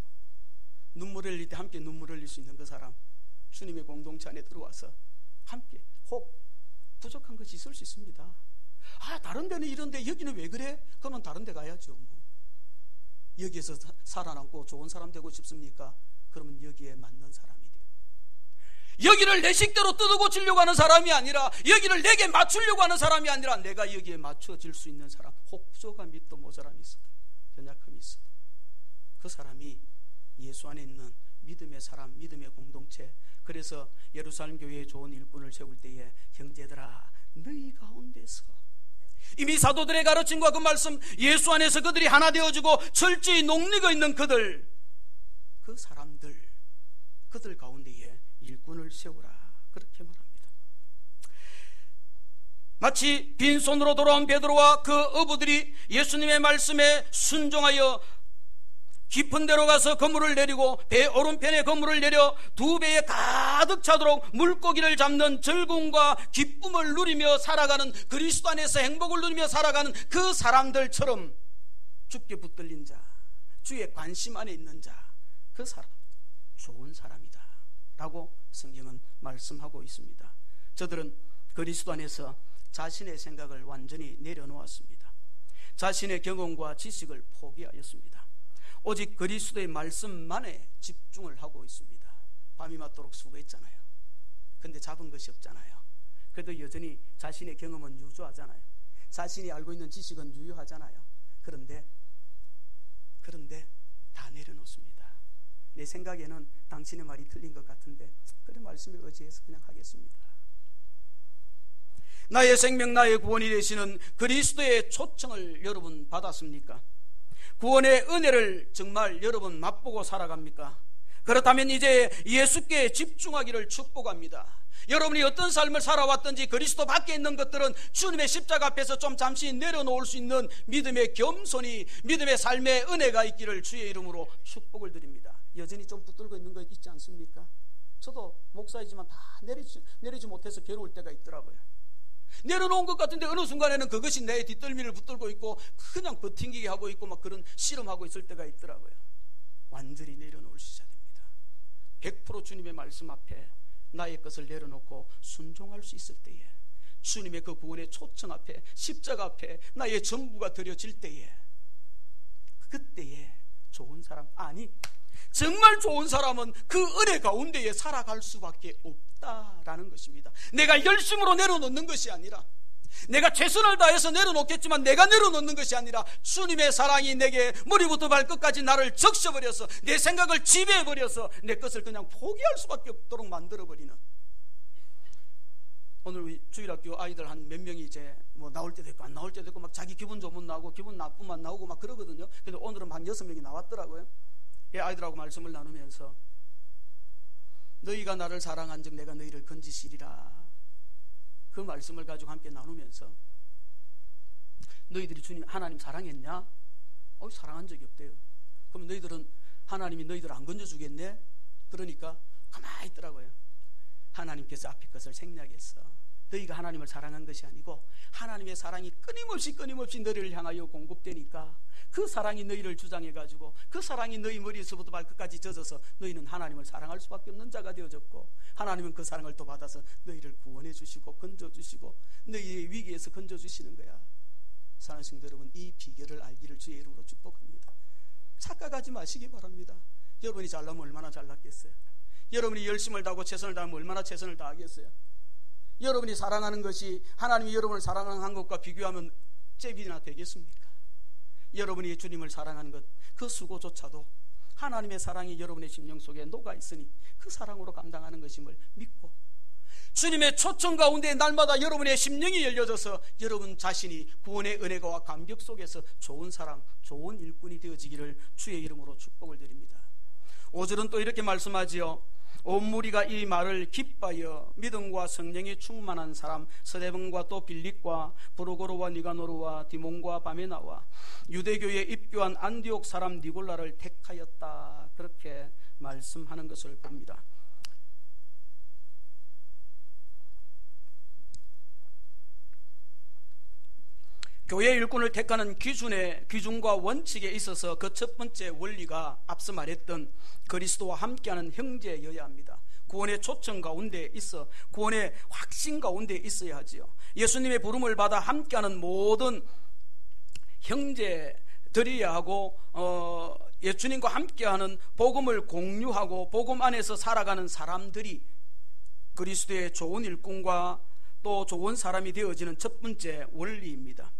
눈물 흘릴 때 함께 눈물 흘릴 수 있는 그 사람, 주님의 공동체 안에 들어와서 함께, 혹 부족한 것이 있을 수 있습니다. 다른 데는 이런데 여기는 왜 그래? 그러면 다른 데 가야죠. 여기에서 살아남고 좋은 사람 되고 싶습니까? 그러면 여기에 맞는 사람이 돼요. 여기를 내 식대로 뜯어고치려고 하는 사람이 아니라, 여기를 내게 맞추려고 하는 사람이 아니라, 내가 여기에 맞춰질 수 있는 사람, 혹 부족함이 또 모자람이 있어도, 연약함이 있어도 그 사람이 예수 안에 있는 믿음의 사람, 믿음의 공동체. 그래서 예루살렘 교회에 좋은 일꾼을 세울 때에 형제들아 너희 가운데서 이미 사도들의 가르침과 그 말씀, 예수 안에서 그들이 하나 되어지고 철저히 녹리고 있는 그들, 그 사람들, 그들 가운데에 일꾼을 세우라, 그렇게 말합니다. 마치 빈손으로 돌아온 베드로와 그 어부들이 예수님의 말씀에 순종하여 깊은 데로 가서 그물을 내리고 배 오른편에 그물을 내려 두 배에 가득 차도록 물고기를 잡는 즐거움과 기쁨을 누리며 살아가는, 그리스도 안에서 행복을 누리며 살아가는 그 사람들처럼 주께 붙들린 자, 주의 관심 안에 있는 자, 그 사람 좋은 사람이다 라고 성경은 말씀하고 있습니다. 저들은 그리스도 안에서 자신의 생각을 완전히 내려놓았습니다. 자신의 경험과 지식을 포기하였습니다. 오직 그리스도의 말씀만에 집중을 하고 있습니다. 밤이 맞도록 수고했잖아요. 근데 잡은 것이 없잖아요. 그래도 여전히 자신의 경험은 유효하잖아요. 자신이 알고 있는 지식은 유효하잖아요. 그런데 다 내려놓습니다. 내 생각에는 당신의 말이 틀린 것 같은데 그런 말씀에 의지해서 그냥 하겠습니다. 나의 생명, 나의 구원이 되시는 그리스도의 초청을 여러분 받았습니까? 구원의 은혜를 정말 여러분 맛보고 살아갑니까? 그렇다면 이제 예수께 집중하기를 축복합니다. 여러분이 어떤 삶을 살아왔든지 그리스도 밖에 있는 것들은 주님의 십자가 앞에서 좀 잠시 내려놓을 수 있는 믿음의 겸손이, 믿음의 삶의 은혜가 있기를 주의 이름으로 축복을 드립니다. 여전히 좀 붙들고 있는 거 있지 않습니까? 저도 목사이지만 다 내리지 못해서 괴로울 때가 있더라고요. 내려놓은 것 같은데 어느 순간에는 그것이 내 뒷덜미를 붙들고 있고 그냥 버팅기게 하고 있고 막 그런 씨름하고 있을 때가 있더라고요. 완전히 내려놓을 수 있어야 됩니다. 100% 주님의 말씀 앞에 나의 것을 내려놓고 순종할 수 있을 때에, 주님의 그 구원의 초청 앞에, 십자가 앞에 나의 전부가 드려질 때에, 그때에 좋은 사람, 아니 정말 좋은 사람은 그 은혜 가운데에 살아갈 수밖에 없다라는 것입니다. 내가 열심으로 내려놓는 것이 아니라, 내가 최선을 다해서 내려놓겠지만 내가 내려놓는 것이 아니라 주님의 사랑이 내게 머리부터 발끝까지 나를 적셔버려서 내 생각을 지배해버려서 내 것을 그냥 포기할 수밖에 없도록 만들어버리는. 오늘 우리 주일학교 아이들 한 몇 명이 이제 뭐 나올 때도 있고 안 나올 때도 있고 막 자기 기분 좋으면 나오고 기분 나쁘면 나오고 막 그러거든요. 근데 오늘은 한 6명이 나왔더라고요. 이 아이들하고 말씀을 나누면서 너희가 나를 사랑한 즉 내가 너희를 건지시리라, 그 말씀을 가지고 함께 나누면서 너희들이 주님 하나님 사랑했냐? 사랑한 적이 없대요. 그럼 너희들은 하나님이 너희들 안 건져주겠네? 그러니까 가만히 있더라고요. 하나님께서 앞에 것을 생략했어. 너희가 하나님을 사랑한 것이 아니고 하나님의 사랑이 끊임없이 너희를 향하여 공급되니까 그 사랑이 너희를 주장해가지고 그 사랑이 너희 머리에서부터 발끝까지 젖어서 너희는 하나님을 사랑할 수밖에 없는 자가 되어졌고, 하나님은 그 사랑을 또 받아서 너희를 구원해 주시고 건져주시고 너희의 위기에서 건져주시는 거야. 사랑하는 성도 여러분, 이 비결을 알기를 주의 이름으로 축복합니다. 착각하지 마시기 바랍니다. 여러분이 잘나면 얼마나 잘났겠어요? 여러분이 열심을 다하고 최선을 다하면 얼마나 최선을 다하겠어요? 여러분이 사랑하는 것이 하나님이 여러분을 사랑하는 것과 비교하면 잽이나 되겠습니까? 여러분이 주님을 사랑하는 것, 그 수고조차도 하나님의 사랑이 여러분의 심령 속에 녹아 있으니 그 사랑으로 감당하는 것임을 믿고, 주님의 초청 가운데 날마다 여러분의 심령이 열려져서 여러분 자신이 구원의 은혜와 감격 속에서 좋은 사람, 좋은 일꾼이 되어지기를 주의 이름으로 축복을 드립니다. 5절은 또 이렇게 말씀하지요. 온 무리가 이 말을 기뻐하여 믿음과 성령이 충만한 사람 스데반과 또 빌립과 브루고로와 니가노르와 디몬과 바메나와 유대교에 입교한 안디옥 사람 니골라를 택하였다, 그렇게 말씀하는 것을 봅니다. 교회 일꾼을 택하는 기준과 원칙에 있어서 그 첫 번째 원리가 앞서 말했던 그리스도와 함께하는 형제여야 합니다. 구원의 초청 가운데 있어, 구원의 확신 가운데 있어야 하지요. 예수님의 부름을 받아 함께하는 모든 형제들이야 하고 예수님과 함께하는 복음을 공유하고 복음 안에서 살아가는 사람들이 그리스도의 좋은 일꾼과 또 좋은 사람이 되어지는 첫 번째 원리입니다.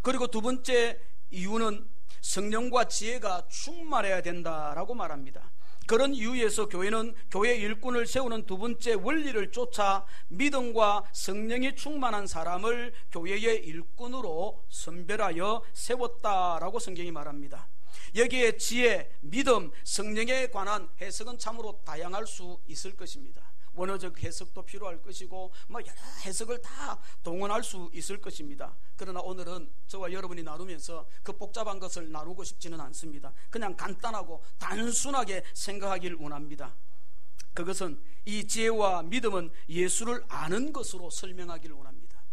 그리고 두 번째 이유는 성령과 지혜가 충만해야 된다라고 말합니다. 그런 이유에서 교회는 교회 일꾼을 세우는 두 번째 원리를 쫓아 믿음과 성령이 충만한 사람을 교회의 일꾼으로 선별하여 세웠다라고 성경이 말합니다. 여기에 지혜, 믿음, 성령에 관한 해석은 참으로 다양할 수 있을 것입니다. 원어적 해석도 필요할 것이고 여러 해석을 다 동원할 수 있을 것입니다. 그러나 오늘은 저와 여러분이 나누면서 그 복잡한 것을 나누고 싶지는 않습니다. 그냥 간단하고 단순하게 생각하길 원합니다. 그것은 이 지혜와 믿음은 예수를 아는 것으로 설명하기를 원합니다.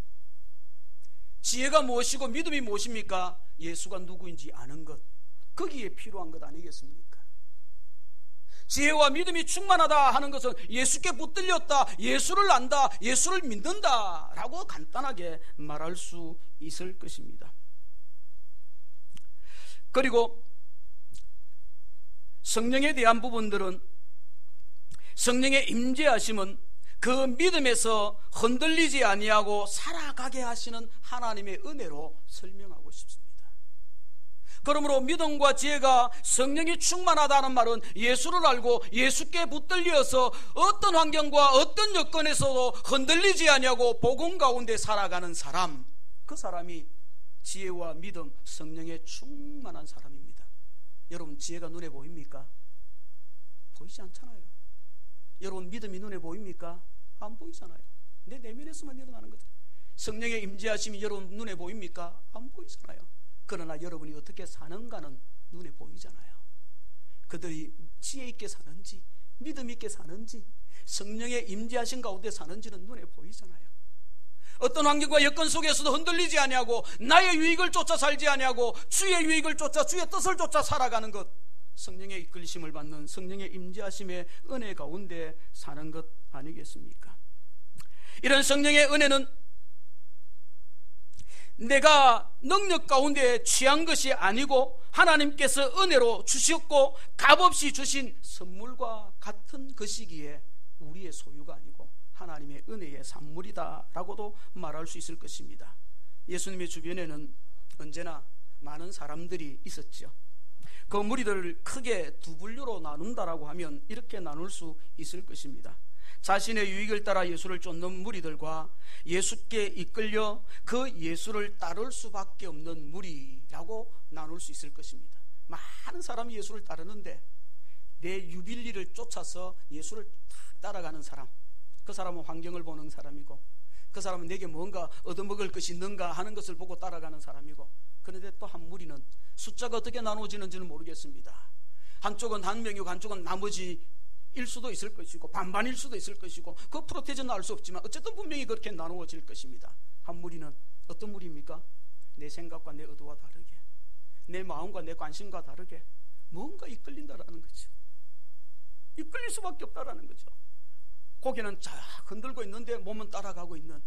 지혜가 무엇이고 믿음이 무엇입니까? 예수가 누구인지 아는 것, 거기에 필요한 것 아니겠습니까? 지혜와 믿음이 충만하다 하는 것은 예수께 붙들렸다, 예수를 안다, 예수를 믿는다 라고 간단하게 말할 수 있을 것입니다. 그리고 성령에 대한 부분들은 성령의 임재하심은 그 믿음에서 흔들리지 아니하고 살아가게 하시는 하나님의 은혜로 설명하고 싶습니다. 그러므로 믿음과 지혜가 성령이 충만하다는 말은 예수를 알고 예수께 붙들려서 어떤 환경과 어떤 여건에서도 흔들리지 아니하고 복음 가운데 살아가는 사람, 그 사람이 지혜와 믿음, 성령에 충만한 사람입니다. 여러분, 지혜가 눈에 보입니까? 보이지 않잖아요. 여러분, 믿음이 눈에 보입니까? 안 보이잖아요. 내 내면에서만 일어나는 거죠. 성령의 임재하심이 여러분 눈에 보입니까? 안 보이잖아요. 그러나 여러분이 어떻게 사는가는 눈에 보이잖아요. 그들이 지혜 있게 사는지, 믿음 있게 사는지, 성령의 임재하신 가운데 사는지는 눈에 보이잖아요. 어떤 환경과 여건 속에서도 흔들리지 아니하고 나의 유익을 쫓아 살지 아니하고 주의 유익을 쫓아 주의 뜻을 쫓아 살아가는 것, 성령의 이끌리심을 받는 성령의 임재하심의 은혜 가운데 사는 것 아니겠습니까? 이런 성령의 은혜는 내가 능력 가운데 취한 것이 아니고 하나님께서 은혜로 주셨고 값없이 주신 선물과 같은 것이기에 우리의 소유가 아니고 하나님의 은혜의 산물이다 라고도 말할 수 있을 것입니다. 예수님의 주변에는 언제나 많은 사람들이 있었죠. 그 무리들을 크게 두 분류로 나눈다라고 하면 이렇게 나눌 수 있을 것입니다. 자신의 유익을 따라 예수를 쫓는 무리들과 예수께 이끌려 그 예수를 따를 수밖에 없는 무리라고 나눌 수 있을 것입니다. 많은 사람이 예수를 따르는데 내 유빌리를 쫓아서 예수를 탁 따라가는 사람, 그 사람은 환경을 보는 사람이고 그 사람은 내게 뭔가 얻어먹을 것이 있는가 하는 것을 보고 따라가는 사람이고, 그런데 또 한 무리는 숫자가 어떻게 나누어지는지는 모르겠습니다. 한쪽은 한 명이고 한쪽은 나머지 일 수도 있을 것이고 반반일 수도 있을 것이고 그 프로테이저는 알 수 없지만 어쨌든 분명히 그렇게 나누어질 것입니다. 한 무리는 어떤 무리입니까? 내 생각과 내 의도와 다르게, 내 마음과 내 관심과 다르게 뭔가 이끌린다라는 거죠. 이끌릴 수밖에 없다라는 거죠. 고개는 쫙 흔들고 있는데 몸은 따라가고 있는,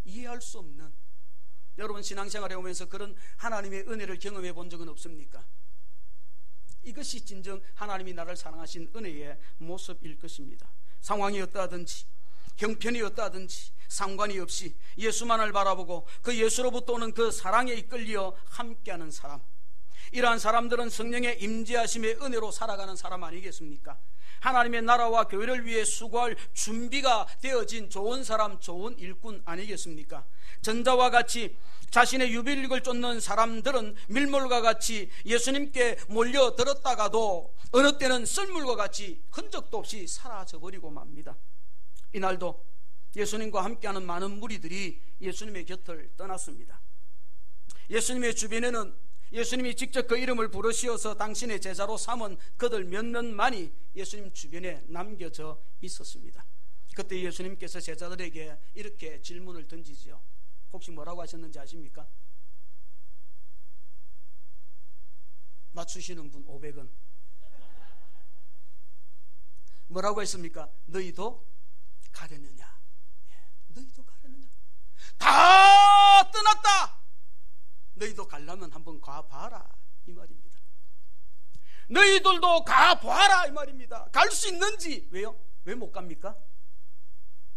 이해할 수 없는. 여러분, 신앙생활에 오면서 그런 하나님의 은혜를 경험해 본 적은 없습니까? 이것이 진정 하나님이 나를 사랑하신 은혜의 모습일 것입니다. 상황이 어떠하든지 형편이 어떠하든지 상관이 없이 예수만을 바라보고 그 예수로부터 오는 그 사랑에 이끌려 함께하는 사람, 이러한 사람들은 성령의 임재하심의 은혜로 살아가는 사람 아니겠습니까? 하나님의 나라와 교회를 위해 수고할 준비가 되어진 좋은 사람, 좋은 일꾼 아니겠습니까? 전자와 같이 자신의 유빌릭을 쫓는 사람들은 밀물과 같이 예수님께 몰려들었다가도 어느 때는 썰물과 같이 흔적도 없이 사라져버리고 맙니다. 이날도 예수님과 함께하는 많은 무리들이 예수님의 곁을 떠났습니다. 예수님의 주변에는 예수님이 직접 그 이름을 부르시어서 당신의 제자로 삼은 그들 몇몇만이 예수님 주변에 남겨져 있었습니다. 그때 예수님께서 제자들에게 이렇게 질문을 던지죠. 혹시 뭐라고 하셨는지 아십니까? 맞추시는 분 500원. 뭐라고 했습니까? 너희도 가려느냐? 너희도 가려느냐? 다 떠났다. 너희도 가려면 한번 가봐라 이 말입니다. 너희들도 가봐라 이 말입니다. 갈 수 있는지. 왜요? 왜 못 갑니까?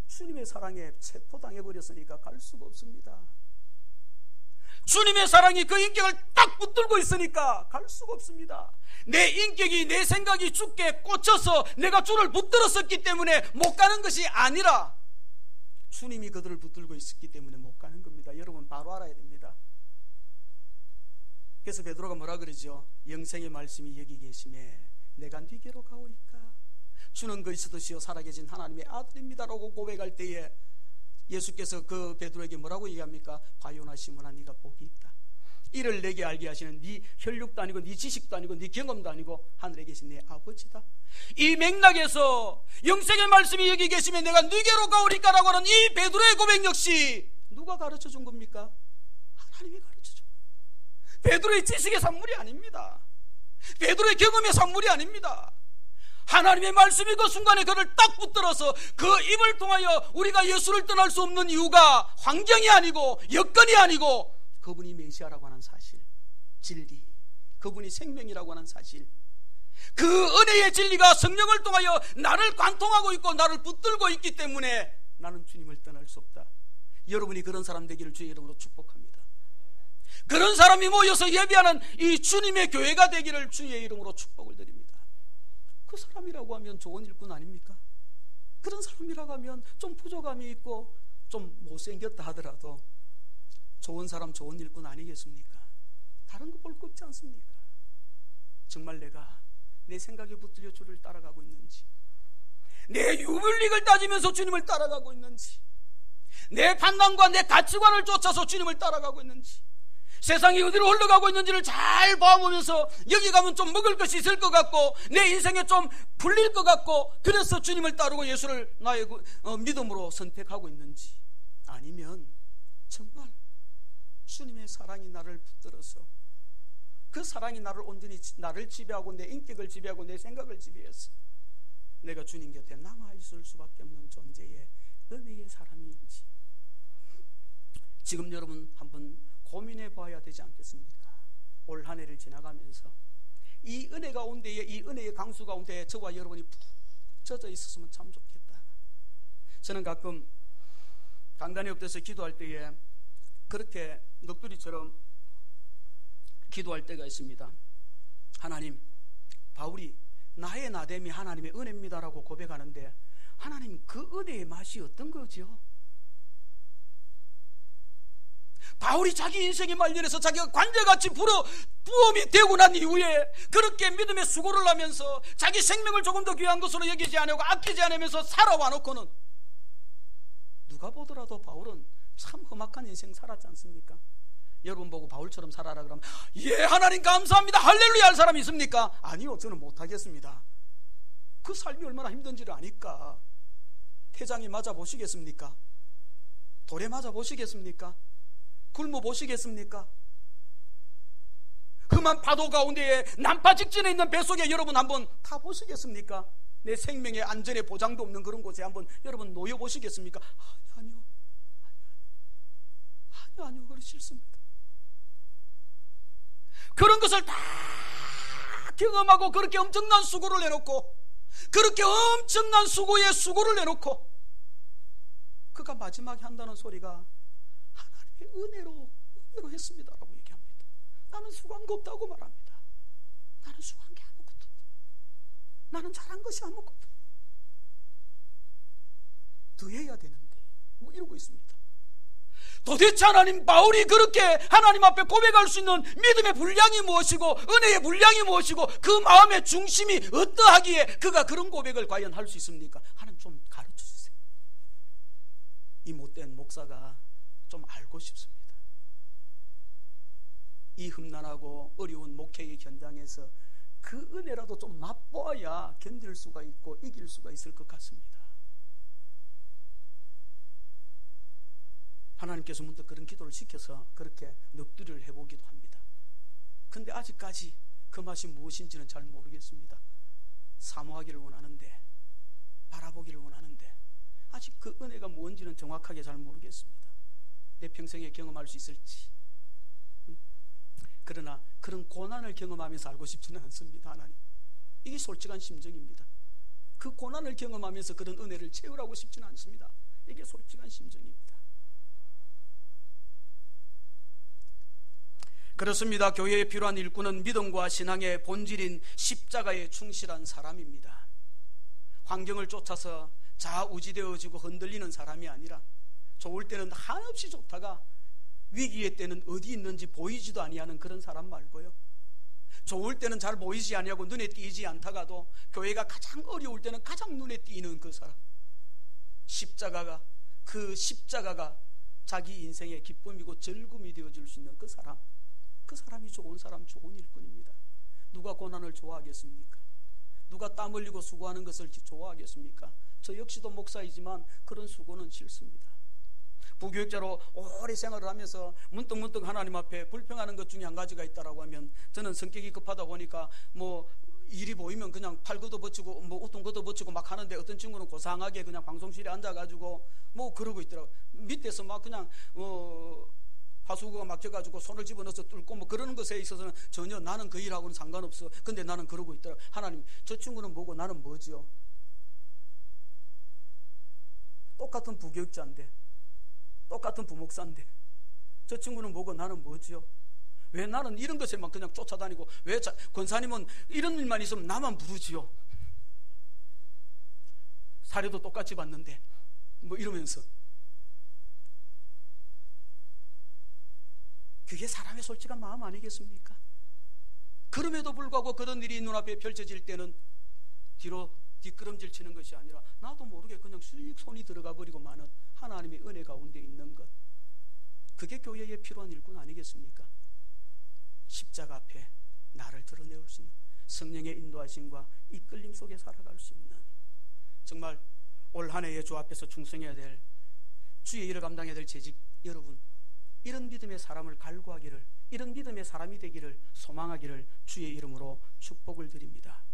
주님의 사랑에 체포당해버렸으니까 갈 수가 없습니다. 주님의 사랑이 그 인격을 딱 붙들고 있으니까 갈 수가 없습니다. 내 인격이, 내 생각이 주께 꽂혀서 내가 주를 붙들었었기 때문에 못 가는 것이 아니라 주님이 그들을 붙들고 있었기 때문에 못 가는 겁니다. 여러분 바로 알아야 됩니다. 그래서 베드로가 뭐라 그러죠? 영생의 말씀이 여기 계심에 내가 네게로 가오리까? 주는 그리스도시요 살아계신 하나님의 아들입니다라고 고백할 때에 예수께서 그 베드로에게 뭐라고 얘기합니까? 바요나 시몬아 네가 복이 있다. 이를 내게 알게 하시는 네 혈육도 아니고 네 지식도 아니고 네 경험도 아니고 하늘에 계신 내 아버지다. 이 맥락에서 영생의 말씀이 여기 계시면 내가 네게로 가오리까라고 하는 이 베드로의 고백 역시 누가 가르쳐 준 겁니까? 하나님이 가르쳐 준 겁니다. 베드로의 지식의 산물이 아닙니다. 베드로의 경험의 산물이 아닙니다. 하나님의 말씀이 그 순간에 그를 딱 붙들어서 그 입을 통하여 우리가 예수를 떠날 수 없는 이유가 환경이 아니고 여건이 아니고 그분이 메시아라고 하는 사실, 진리, 그분이 생명이라고 하는 사실, 그 은혜의 진리가 성령을 통하여 나를 관통하고 있고 나를 붙들고 있기 때문에 나는 주님을 떠날 수 없다. 여러분이 그런 사람 되기를 주의 이름으로 축복합니다. 그런 사람이 모여서 예배하는 이 주님의 교회가 되기를 주의 이름으로 축복을 드립니다. 그 사람이라고 하면 좋은 일꾼 아닙니까? 그런 사람이라고 하면 좀 부족함이 있고 좀 못생겼다 하더라도 좋은 사람, 좋은 일꾼 아니겠습니까? 다른 거 볼 거 없지 않습니까? 정말 내가 내 생각에 붙들려 주를 따라가고 있는지, 내 유불릭을 따지면서 주님을 따라가고 있는지, 내 판단과 내 가치관을 쫓아서 주님을 따라가고 있는지, 세상이 어디로 흘러가고 있는지를 잘 봐보면서 여기 가면 좀 먹을 것이 있을 것 같고 내 인생에 좀 풀릴 것 같고 그래서 주님을 따르고 예수를 나의 믿음으로 선택하고 있는지, 아니면 정말 주님의 사랑이 나를 붙들어서 그 사랑이 나를 온전히 나를 지배하고 내 인격을 지배하고 내 생각을 지배해서 내가 주님 곁에 남아있을 수밖에 없는 존재의 은혜의 사람인지 지금 여러분 한번 고민해 봐야 되지 않겠습니까? 올 한 해를 지나가면서 이 은혜 가운데에, 이 은혜의 강수 가운데에 저와 여러분이 푹 젖어 있었으면 참 좋겠다. 저는 가끔 강단에 엎드려서 기도할 때에 그렇게 넋두리처럼 기도할 때가 있습니다. 하나님, 바울이 나의 나됨이 하나님의 은혜입니다라고 고백하는데 하나님 그 은혜의 맛이 어떤 거죠? 바울이 자기 인생의 말년에서 자기가 관자같이 부험이 되고 난 이후에 그렇게 믿음의 수고를 하면서 자기 생명을 조금 더 귀한 것으로 여기지 않고 아끼지 않으면서 살아와 놓고는 누가 보더라도 바울은 참 험악한 인생 살았지 않습니까? 여러분 보고 바울처럼 살아라 그러면 예 하나님 감사합니다 할렐루야 할 사람이 있습니까? 아니요, 저는 못하겠습니다. 그 삶이 얼마나 힘든지를 아니까. 태장에 맞아 보시겠습니까? 돌에 맞아 보시겠습니까? 굶어 보시겠습니까? 험한 파도 가운데에 난파 직전에 있는 뱃속에 여러분 한번 타 보시겠습니까? 내 생명의 안전의 보장도 없는 그런 곳에 한번 여러분 놓여 보시겠습니까? 아니요, 그렇지 싫습니다. 그런 것을 다 경험하고 그렇게 엄청난 수고를 내놓고 그렇게 엄청난 수고에 수고를 내놓고 그가 마지막에 한다는 소리가 하나님의 은혜로 했습니다라고 얘기합니다. 나는 수고한 거 없다고 말합니다. 나는 수고한 게 아무것도 없다. 나는 잘한 것이 아무것도 없다. 더 해야 되는데 뭐 이러고 있습니다. 도대체 하나님, 바울이 그렇게 하나님 앞에 고백할 수 있는 믿음의 분량이 무엇이고 은혜의 분량이 무엇이고 그 마음의 중심이 어떠하기에 그가 그런 고백을 과연 할 수 있습니까? 하나님 좀 가르쳐 주세요. 이 못된 목사가 좀 알고 싶습니다. 이 험난하고 어려운 목회의 현장에서 그 은혜라도 좀 맛보아야 견딜 수가 있고 이길 수가 있을 것 같습니다. 하나님께서 문득 그런 기도를 시켜서 그렇게 넋두리를 해보기도 합니다. 근데 아직까지 그 맛이 무엇인지는 잘 모르겠습니다. 사모하기를 원하는데, 바라보기를 원하는데 아직 그 은혜가 뭔지는 정확하게 잘 모르겠습니다. 내 평생에 경험할 수 있을지. 그러나 그런 고난을 경험하면서 알고 싶지는 않습니다. 하나님, 이게 솔직한 심정입니다. 그 고난을 경험하면서 그런 은혜를 채우라고 싶지는 않습니다. 이게 솔직한 심정입니다. 그렇습니다. 교회에 필요한 일꾼은 믿음과 신앙의 본질인 십자가에 충실한 사람입니다. 환경을 쫓아서 좌우지되어지고 흔들리는 사람이 아니라 좋을 때는 한없이 좋다가 위기의 때는 어디 있는지 보이지도 아니하는 그런 사람 말고요, 좋을 때는 잘 보이지 아니하고 눈에 띄지 않다가도 교회가 가장 어려울 때는 가장 눈에 띄는 그 사람, 그 십자가가 자기 인생의 기쁨이고 즐거움이 되어줄 수 있는 그 사람이 좋은 사람, 좋은 일꾼입니다. 누가 고난을 좋아하겠습니까? 누가 땀 흘리고 수고하는 것을 좋아하겠습니까? 저 역시도 목사이지만 그런 수고는 싫습니다. 부교육자로 오래 생활을 하면서 문득 하나님 앞에 불평하는 것 중에 한 가지가 있다라고 하면, 저는 성격이 급하다 보니까 일이 보이면 그냥 팔 걷어붙이고 우통 걷어붙이고 막 하는데, 어떤 친구는 고상하게 그냥 방송실에 앉아가지고 그러고 있더라고요. 밑에서 막 그냥 하수구가 막혀가지고 손을 집어넣어서 뚫고 그러는 것에 있어서는 전혀 나는 그 일하고는 상관없어. 근데 나는 그러고 있더라고요. 하나님, 저 친구는 뭐고 나는 뭐지요? 똑같은 부교육자인데, 똑같은 부목사인데, 저 친구는 뭐고 나는 뭐지요? 왜 나는 이런 것에만 그냥 쫓아다니고, 왜 권사님은 이런 일만 있으면 나만 부르지요? 사례도 똑같이 받는데 이러면서, 그게 사람의 솔직한 마음 아니겠습니까? 그럼에도 불구하고 그런 일이 눈앞에 펼쳐질 때는 뒤로 뒷걸음질 치는 것이 아니라 나도 모르게 그냥 쑥 손이 들어가 버리고 마는 하나님의 은혜 가운데 있는 것, 그게 교회에 필요한 일꾼 아니겠습니까? 십자가 앞에 나를 드러내올 수 있는, 성령의 인도하심과 이끌림 속에 살아갈 수 있는, 정말 올 한 해에 주 앞에서 충성해야 될, 주의 일을 감당해야 될 재직 여러분, 이런 믿음의 사람을 갈구하기를, 이런 믿음의 사람이 되기를 소망하기를 주의 이름으로 축복을 드립니다.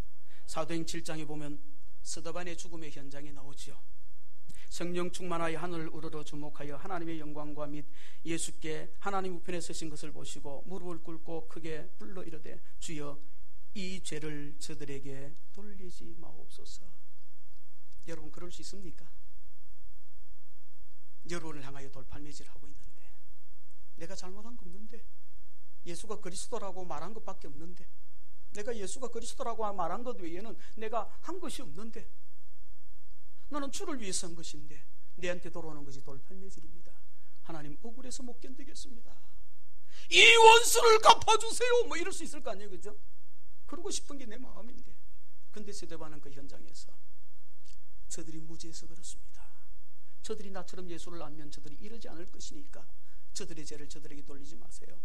사도행 7장에 보면 스데반의 죽음의 현장이 나오지요. 성령 충만하여 하늘을 우러러 주목하여 하나님의 영광과 및 예수께 하나님 우편에 서신 것을 보시고 무릎을 꿇고 크게 불러 이르되, 주여 이 죄를 저들에게 돌리지 마옵소서. 여러분, 그럴 수 있습니까? 여론을 향하여 돌팔매질하고 있는데, 내가 잘못한 거 없는데, 예수가 그리스도라고 말한 것밖에 없는데, 내가 예수가 그리스도라고 말한 것 외에는 내가 한 것이 없는데, 나는 주를 위해서 한 것인데 내한테 돌아오는 것이 돌팔매질입니다. 하나님, 억울해서 못 견디겠습니다. 이 원수를 갚아주세요, 이럴 수 있을 거 아니에요, 그죠? 그러고 싶은 게 내 마음인데, 근데 스데반은 그 현장에서 저들이 무지해서 그렇습니다. 저들이 나처럼 예수를 알면 저들이 이러지 않을 것이니까 저들의 죄를 저들에게 돌리지 마세요.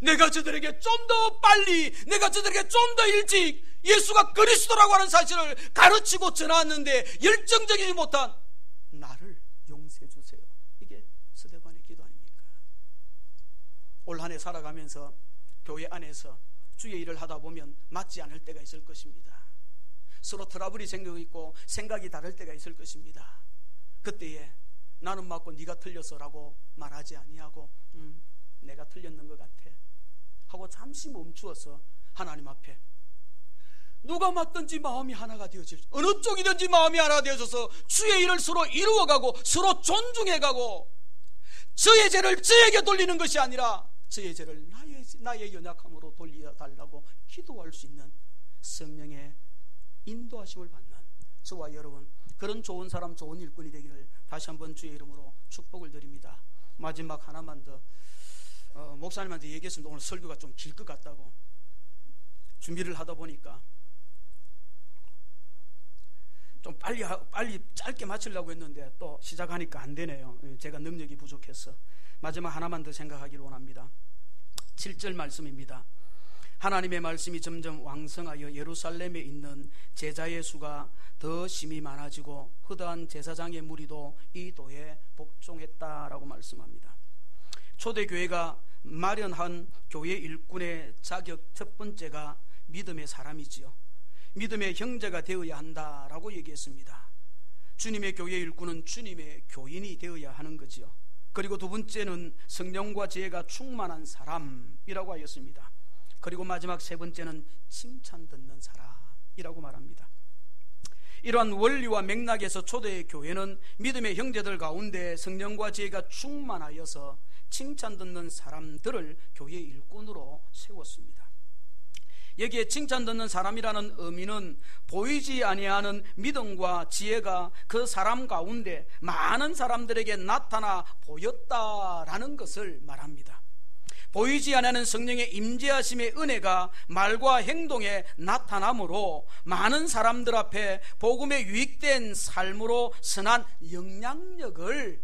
내가 저들에게 좀 더 빨리, 내가 저들에게 좀 더 일찍 예수가 그리스도라고 하는 사실을 가르치고 전하는데 열정적이지 못한 나를 용서해 주세요. 이게 스데반의 기도 아닙니까? 올 한 해 살아가면서 교회 안에서 주의 일을 하다 보면 맞지 않을 때가 있을 것입니다. 서로 트러블이 생기고 생각이 다를 때가 있을 것입니다. 그때에 나는 맞고 네가 틀렸어라고 말하지 아니하고 내가 틀렸는 것 같아 하고 잠시 멈추어서 하나님 앞에 누가 맞든지 마음이 하나가 되어질, 어느 쪽이든지 마음이 하나가 되어져서 주의 일을 서로 이루어가고 서로 존중해가고, 저의 죄를 저에게 돌리는 것이 아니라 저의 죄를 나의 연약함으로 돌려달라고 기도할 수 있는 성령의 인도하심을 받는 저와 여러분, 그런 좋은 사람, 좋은 일꾼이 되기를 다시 한번 주의 이름으로 축복을 드립니다. 마지막 하나만 더, 목사님한테 얘기했습니다. 오늘 설교가 좀 길 것 같다고. 준비를 하다 보니까 좀 빨리 짧게 마치려고 했는데 또 시작하니까 안 되네요. 제가 능력이 부족해서. 마지막 하나만 더 생각하기를 원합니다. 7절 말씀입니다. 하나님의 말씀이 점점 왕성하여 예루살렘에 있는 제자의 수가 더 심히 많아지고 허다한 제사장의 무리도 이 도에 복종했다라고 말씀합니다. 초대교회가 마련한 교회 일꾼의 자격 첫 번째가 믿음의 사람이지요. 믿음의 형제가 되어야 한다라고 얘기했습니다. 주님의 교회 일꾼은 주님의 교인이 되어야 하는 거지요. 그리고 두 번째는 성령과 지혜가 충만한 사람이라고 하였습니다. 그리고 마지막 세 번째는 칭찬 듣는 사람이라고 말합니다. 이러한 원리와 맥락에서 초대의 교회는 믿음의 형제들 가운데 성령과 지혜가 충만하여서 칭찬 듣는 사람들을 교회 일꾼으로 세웠습니다. 여기에 칭찬 듣는 사람이라는 의미는 보이지 아니하는 믿음과 지혜가 그 사람 가운데 많은 사람들에게 나타나 보였다라는 것을 말합니다. 보이지 아니하는 성령의 임재하심의 은혜가 말과 행동에 나타나므로 많은 사람들 앞에 복음에 유익된 삶으로 선한 영향력을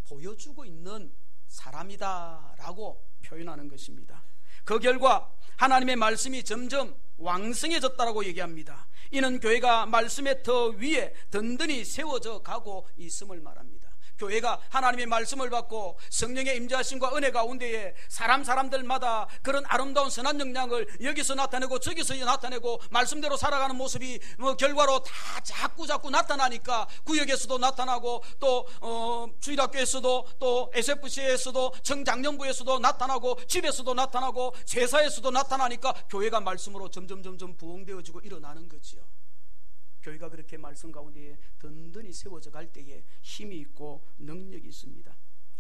보여주고 있는 사람이다라고 표현하는 것입니다. 그 결과 하나님의 말씀이 점점 왕성해졌다라고 얘기합니다. 이는 교회가 말씀의 터 위에 든든히 세워져 가고 있음을 말합니다. 교회가 하나님의 말씀을 받고 성령의 임재하심과 은혜 가운데에 사람들마다 그런 아름다운 선한 영향을 여기서 나타내고 저기서 나타내고 말씀대로 살아가는 모습이 결과로 다 자꾸 나타나니까 구역에서도 나타나고 또 주일학교에서도 또 SFC에서도 청장년부에서도 나타나고 집에서도 나타나고 제사에서도 나타나니까 교회가 말씀으로 점점 부흥되어지고 일어나는 거지요. 교회가 그렇게 말씀 가운데 든든히 세워져 갈 때에 힘이 있고 능력이 있습니다.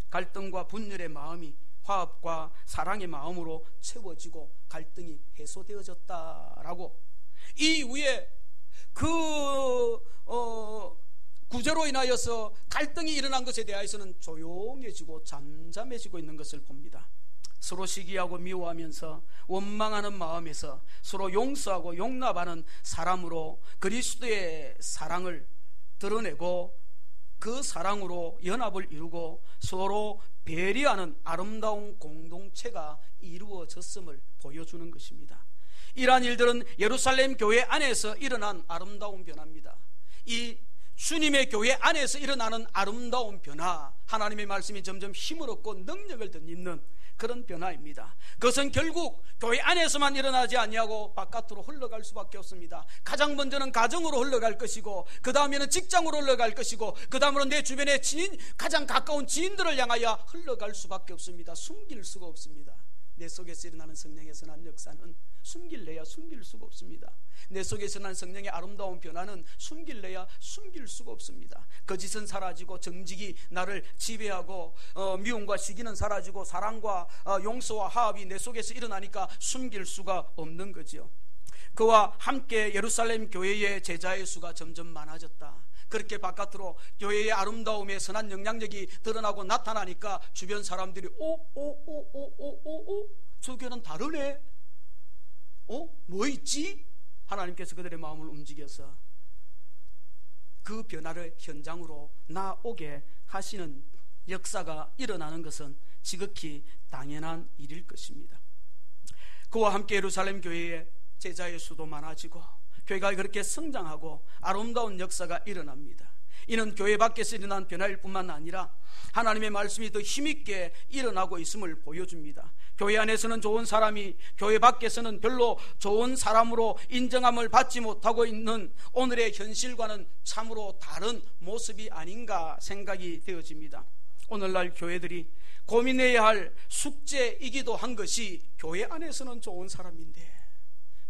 갈등과 분열의 마음이 화합과 사랑의 마음으로 채워지고 갈등이 해소되어졌다라고, 이 위에 그 구제로 인하여서 갈등이 일어난 것에 대해서는 조용해지고 잠잠해지고 있는 것을 봅니다. 서로 시기하고 미워하면서 원망하는 마음에서 서로 용서하고 용납하는 사람으로 그리스도의 사랑을 드러내고 그 사랑으로 연합을 이루고 서로 배려하는 아름다운 공동체가 이루어졌음을 보여주는 것입니다. 이러한 일들은 예루살렘 교회 안에서 일어난 아름다운 변화입니다. 이 주님의 교회 안에서 일어나는 아름다운 변화, 하나님의 말씀이 점점 힘을 얻고 능력을 덧입는 그런 변화입니다. 그것은 결국 교회 안에서만 일어나지 아니하고 바깥으로 흘러갈 수밖에 없습니다. 가장 먼저는 가정으로 흘러갈 것이고, 그 다음에는 직장으로 흘러갈 것이고, 그 다음으로 내 주변의 가장 가까운 지인들을 향하여 흘러갈 수밖에 없습니다. 숨길 수가 없습니다. 내 속에서 일어나는 성령의 선한 역사는 숨길래야 숨길 수가 없습니다. 내 속에서 난 성령의 아름다운 변화는 숨길래야 숨길 수가 없습니다. 거짓은 사라지고 정직이 나를 지배하고 미움과 시기는 사라지고 사랑과 용서와 화합이 내 속에서 일어나니까 숨길 수가 없는 거죠. 그와 함께 예루살렘 교회의 제자의 수가 점점 많아졌다. 그렇게 바깥으로 교회의 아름다움의 선한 영향력이 드러나고 나타나니까 주변 사람들이 저 교회는 다르네, 뭐 있지? 하나님께서 그들의 마음을 움직여서 그 변화를 현장으로 나오게 하시는 역사가 일어나는 것은 지극히 당연한 일일 것입니다. 그와 함께 예루살렘 교회의 제자의 수도 많아지고 교회가 그렇게 성장하고 아름다운 역사가 일어납니다. 이는 교회 밖에서 일어난 변화일 뿐만 아니라 하나님의 말씀이 더 힘있게 일어나고 있음을 보여줍니다. 교회 안에서는 좋은 사람이 교회 밖에서는 별로 좋은 사람으로 인정함을 받지 못하고 있는 오늘의 현실과는 참으로 다른 모습이 아닌가 생각이 되어집니다. 오늘날 교회들이 고민해야 할 숙제이기도 한 것이 교회 안에서는 좋은 사람인데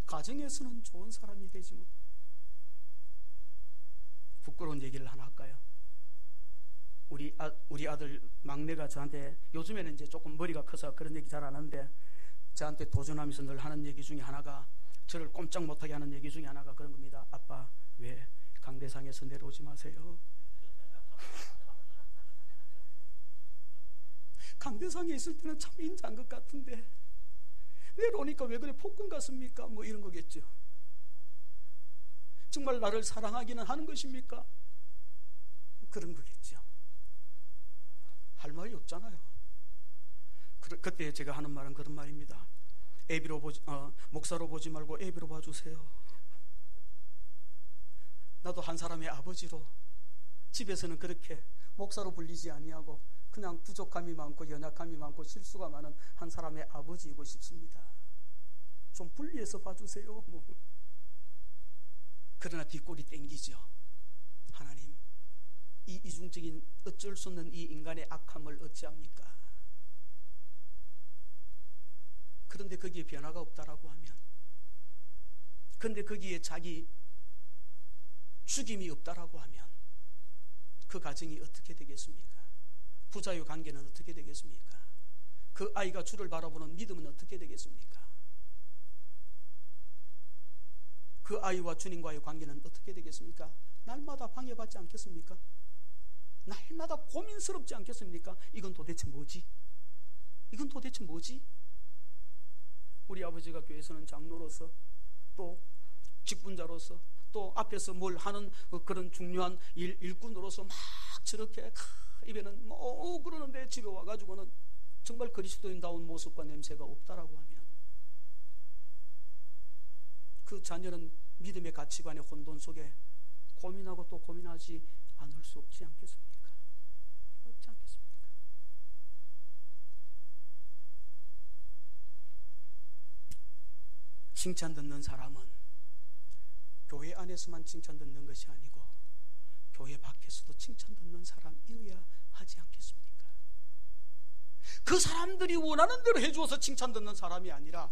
가정에서는 좋은 사람이 되지 못. 부끄러운 얘기를 하나 할까요? 우리 아들 막내가 저한테, 요즘에는 이제 조금 머리가 커서 그런 얘기 잘 안 하는데, 저한테 도전하면서 늘 하는 얘기 중에 하나가, 저를 꼼짝 못하게 하는 얘기 중에 하나가 그런 겁니다. 아빠, 왜 강대상에서 내려오지 마세요? 강대상에 있을 때는 참 인자한 것 같은데 내려오니까 왜 그래, 폭군 같습니까? 뭐 이런 거겠죠. 정말 나를 사랑하기는 하는 것입니까? 그런 거겠죠. 할 말이 없잖아요. 그때 제가 하는 말은 그런 말입니다. 목사로 보지 말고 애비로 봐주세요. 나도 한 사람의 아버지로 집에서는 그렇게 목사로 불리지 아니하고 그냥 부족함이 많고 연약함이 많고 실수가 많은 한 사람의 아버지이고 싶습니다. 좀 분리해서 봐주세요. 그러나 뒷골이 땡기죠. 하나님, 이 이중적인 어쩔 수 없는 이 인간의 악함을 어찌합니까? 그런데 거기에 변화가 없다라고 하면, 그런데 거기에 자기 죽임이 없다라고 하면 그 가정이 어떻게 되겠습니까? 부자의 관계는 어떻게 되겠습니까? 그 아이가 주를 바라보는 믿음은 어떻게 되겠습니까? 그 아이와 주님과의 관계는 어떻게 되겠습니까? 날마다 방해받지 않겠습니까? 날마다 고민스럽지 않겠습니까? 이건 도대체 뭐지? 이건 도대체 뭐지? 우리 아버지가 교회에서는 장로로서, 또 직분자로서, 또 앞에서 뭘 하는 그런 중요한 일꾼으로서 막 저렇게 입에는 뭐 그러는데 집에 와가지고는 정말 그리스도인다운 모습과 냄새가 없다라고 하면 그 자녀는 믿음의 가치관의 혼돈 속에 고민하고 또 고민하지 않을 수 없지 않겠습니까? 없지 않겠습니까? 칭찬 듣는 사람은 교회 안에서만 칭찬 듣는 것이 아니고 교회 밖에서도 칭찬 듣는 사람이어야 하지 않겠습니까? 그 사람들이 원하는 대로 해주어서 칭찬 듣는 사람이 아니라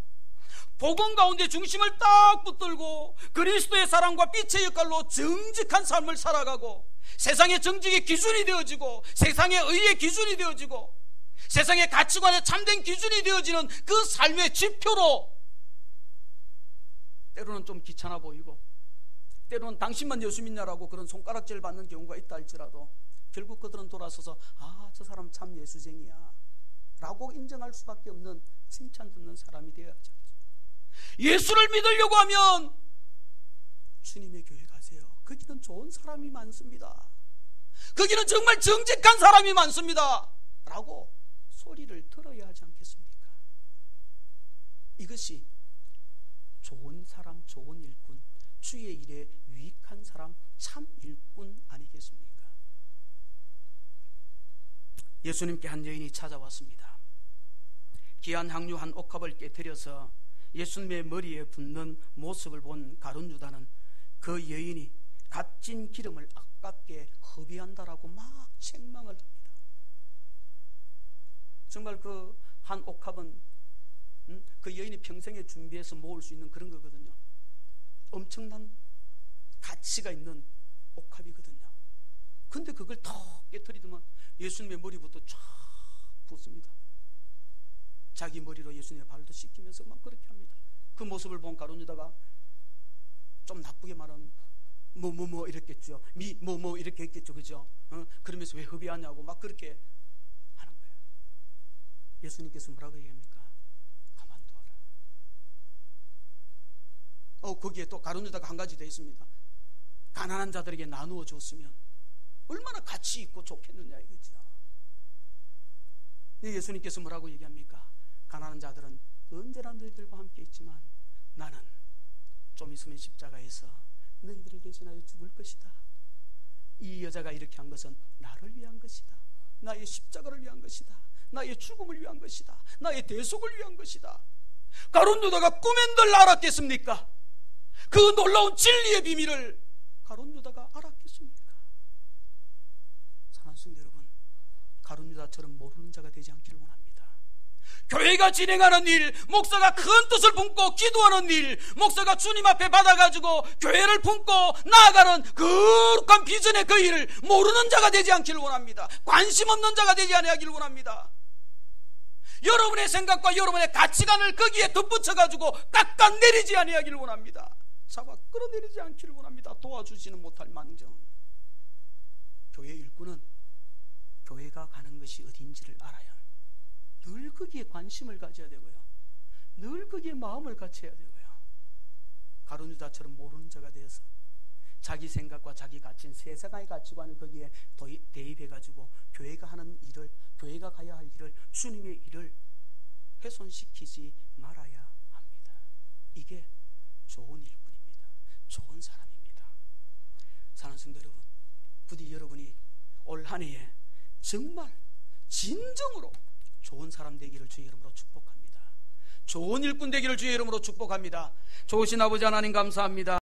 복음 가운데 중심을 딱 붙들고 그리스도의 사랑과 빛의 역할로 정직한 삶을 살아가고 세상의 정직의 기준이 되어지고 세상의 의의 기준이 되어지고 세상의 가치관의 참된 기준이 되어지는 그 삶의 지표로 때로는 좀 귀찮아 보이고 때로는 당신만 예수 믿냐라고 그런 손가락질 받는 경우가 있다 할지라도 결국 그들은 돌아서서 저 사람 참 예수쟁이야 라고 인정할 수밖에 없는 칭찬 듣는 사람이 되어야 하죠. 예수를 믿으려고 하면 주님의 교회 가세요. 거기는 좋은 사람이 많습니다. 거기는 정말 정직한 사람이 많습니다 라고 소리를 들어야 하지 않겠습니까? 이것이 좋은 사람, 좋은 일꾼, 주의 일에 유익한 사람, 참 일꾼 아니겠습니까? 예수님께 한 여인이 찾아왔습니다. 귀한 향유 한 옥합을 깨뜨려서 예수님의 머리에 붓는 모습을 본 가룟 유다는 그 여인이 값진 기름을 아깝게 허비한다라고 막 책망을 합니다. 정말 그 한 옥합은 그 여인이 평생에 준비해서 모을 수 있는 그런 거거든요. 엄청난 가치가 있는 옥합이거든요. 근데 그걸 턱 깨트리더만 예수님의 머리부터 쫙 붓습니다. 자기 머리로 예수님의 발도 씻기면서 막 그렇게 합니다. 그 모습을 본 가룟 유다가 좀 나쁘게 말하면 뭐 이랬겠죠. 뭐 이렇게 했겠죠. 그죠? 그러면서 왜 허비하냐고 막 그렇게 하는 거예요. 예수님께서 뭐라고 얘기합니까? 가만두어라. 거기에 또 가룟 유다가 한 가지 더 있습니다. 가난한 자들에게 나누어 줬으면 얼마나 가치 있고 좋겠느냐 이거죠. 예수님께서 뭐라고 얘기합니까? 가난한 자들은 언제나 너희들과 함께 있지만 나는 좀 있으면 십자가에서 너희들을 대신하여 죽을 것이다. 이 여자가 이렇게 한 것은 나를 위한 것이다. 나의 십자가를 위한 것이다. 나의 죽음을 위한 것이다. 나의 대속을 위한 것이다. 가룟 유다가 꿈엔들 알았겠습니까? 그 놀라운 진리의 비밀을 가룟 유다가 알았겠습니까? 사랑하는 성도 여러분, 가룟 유다처럼 모르는 자가 되지 않기를 원합니다. 교회가 진행하는 일, 목사가 큰 뜻을 품고 기도하는 일, 목사가 주님 앞에 받아가지고 교회를 품고 나아가는 거룩한 비전의 그 일을 모르는 자가 되지 않기를 원합니다. 관심 없는 자가 되지 않기를 원합니다. 여러분의 생각과 여러분의 가치관을 거기에 덧붙여가지고 깎아내리지 아니하기를 원합니다. 잡아 끌어내리지 않기를 원합니다. 도와주지는 못할 망정. 교회 일꾼은 교회가 가는 것이 어딘지를 알아야 늘 거기에 관심을 가져야 되고요. 늘 거기에 마음을 갖춰야 되고요. 가룟 유다처럼 모르는 자가 되어서 자기 생각과 자기 가치인 세상의 가치관을 거기에 대입해가지고 교회가 하는 일을, 교회가 가야 할 일을, 주님의 일을 훼손시키지 말아야 합니다. 이게 좋은 일꾼입니다. 좋은 사람입니다. 사랑하는 성도 여러분, 부디 여러분이 올 한 해에 정말 진정으로 좋은 사람 되기를 주의 이름으로 축복합니다. 좋은 일꾼 되기를 주의 이름으로 축복합니다. 좋으신 아버지 하나님 감사합니다.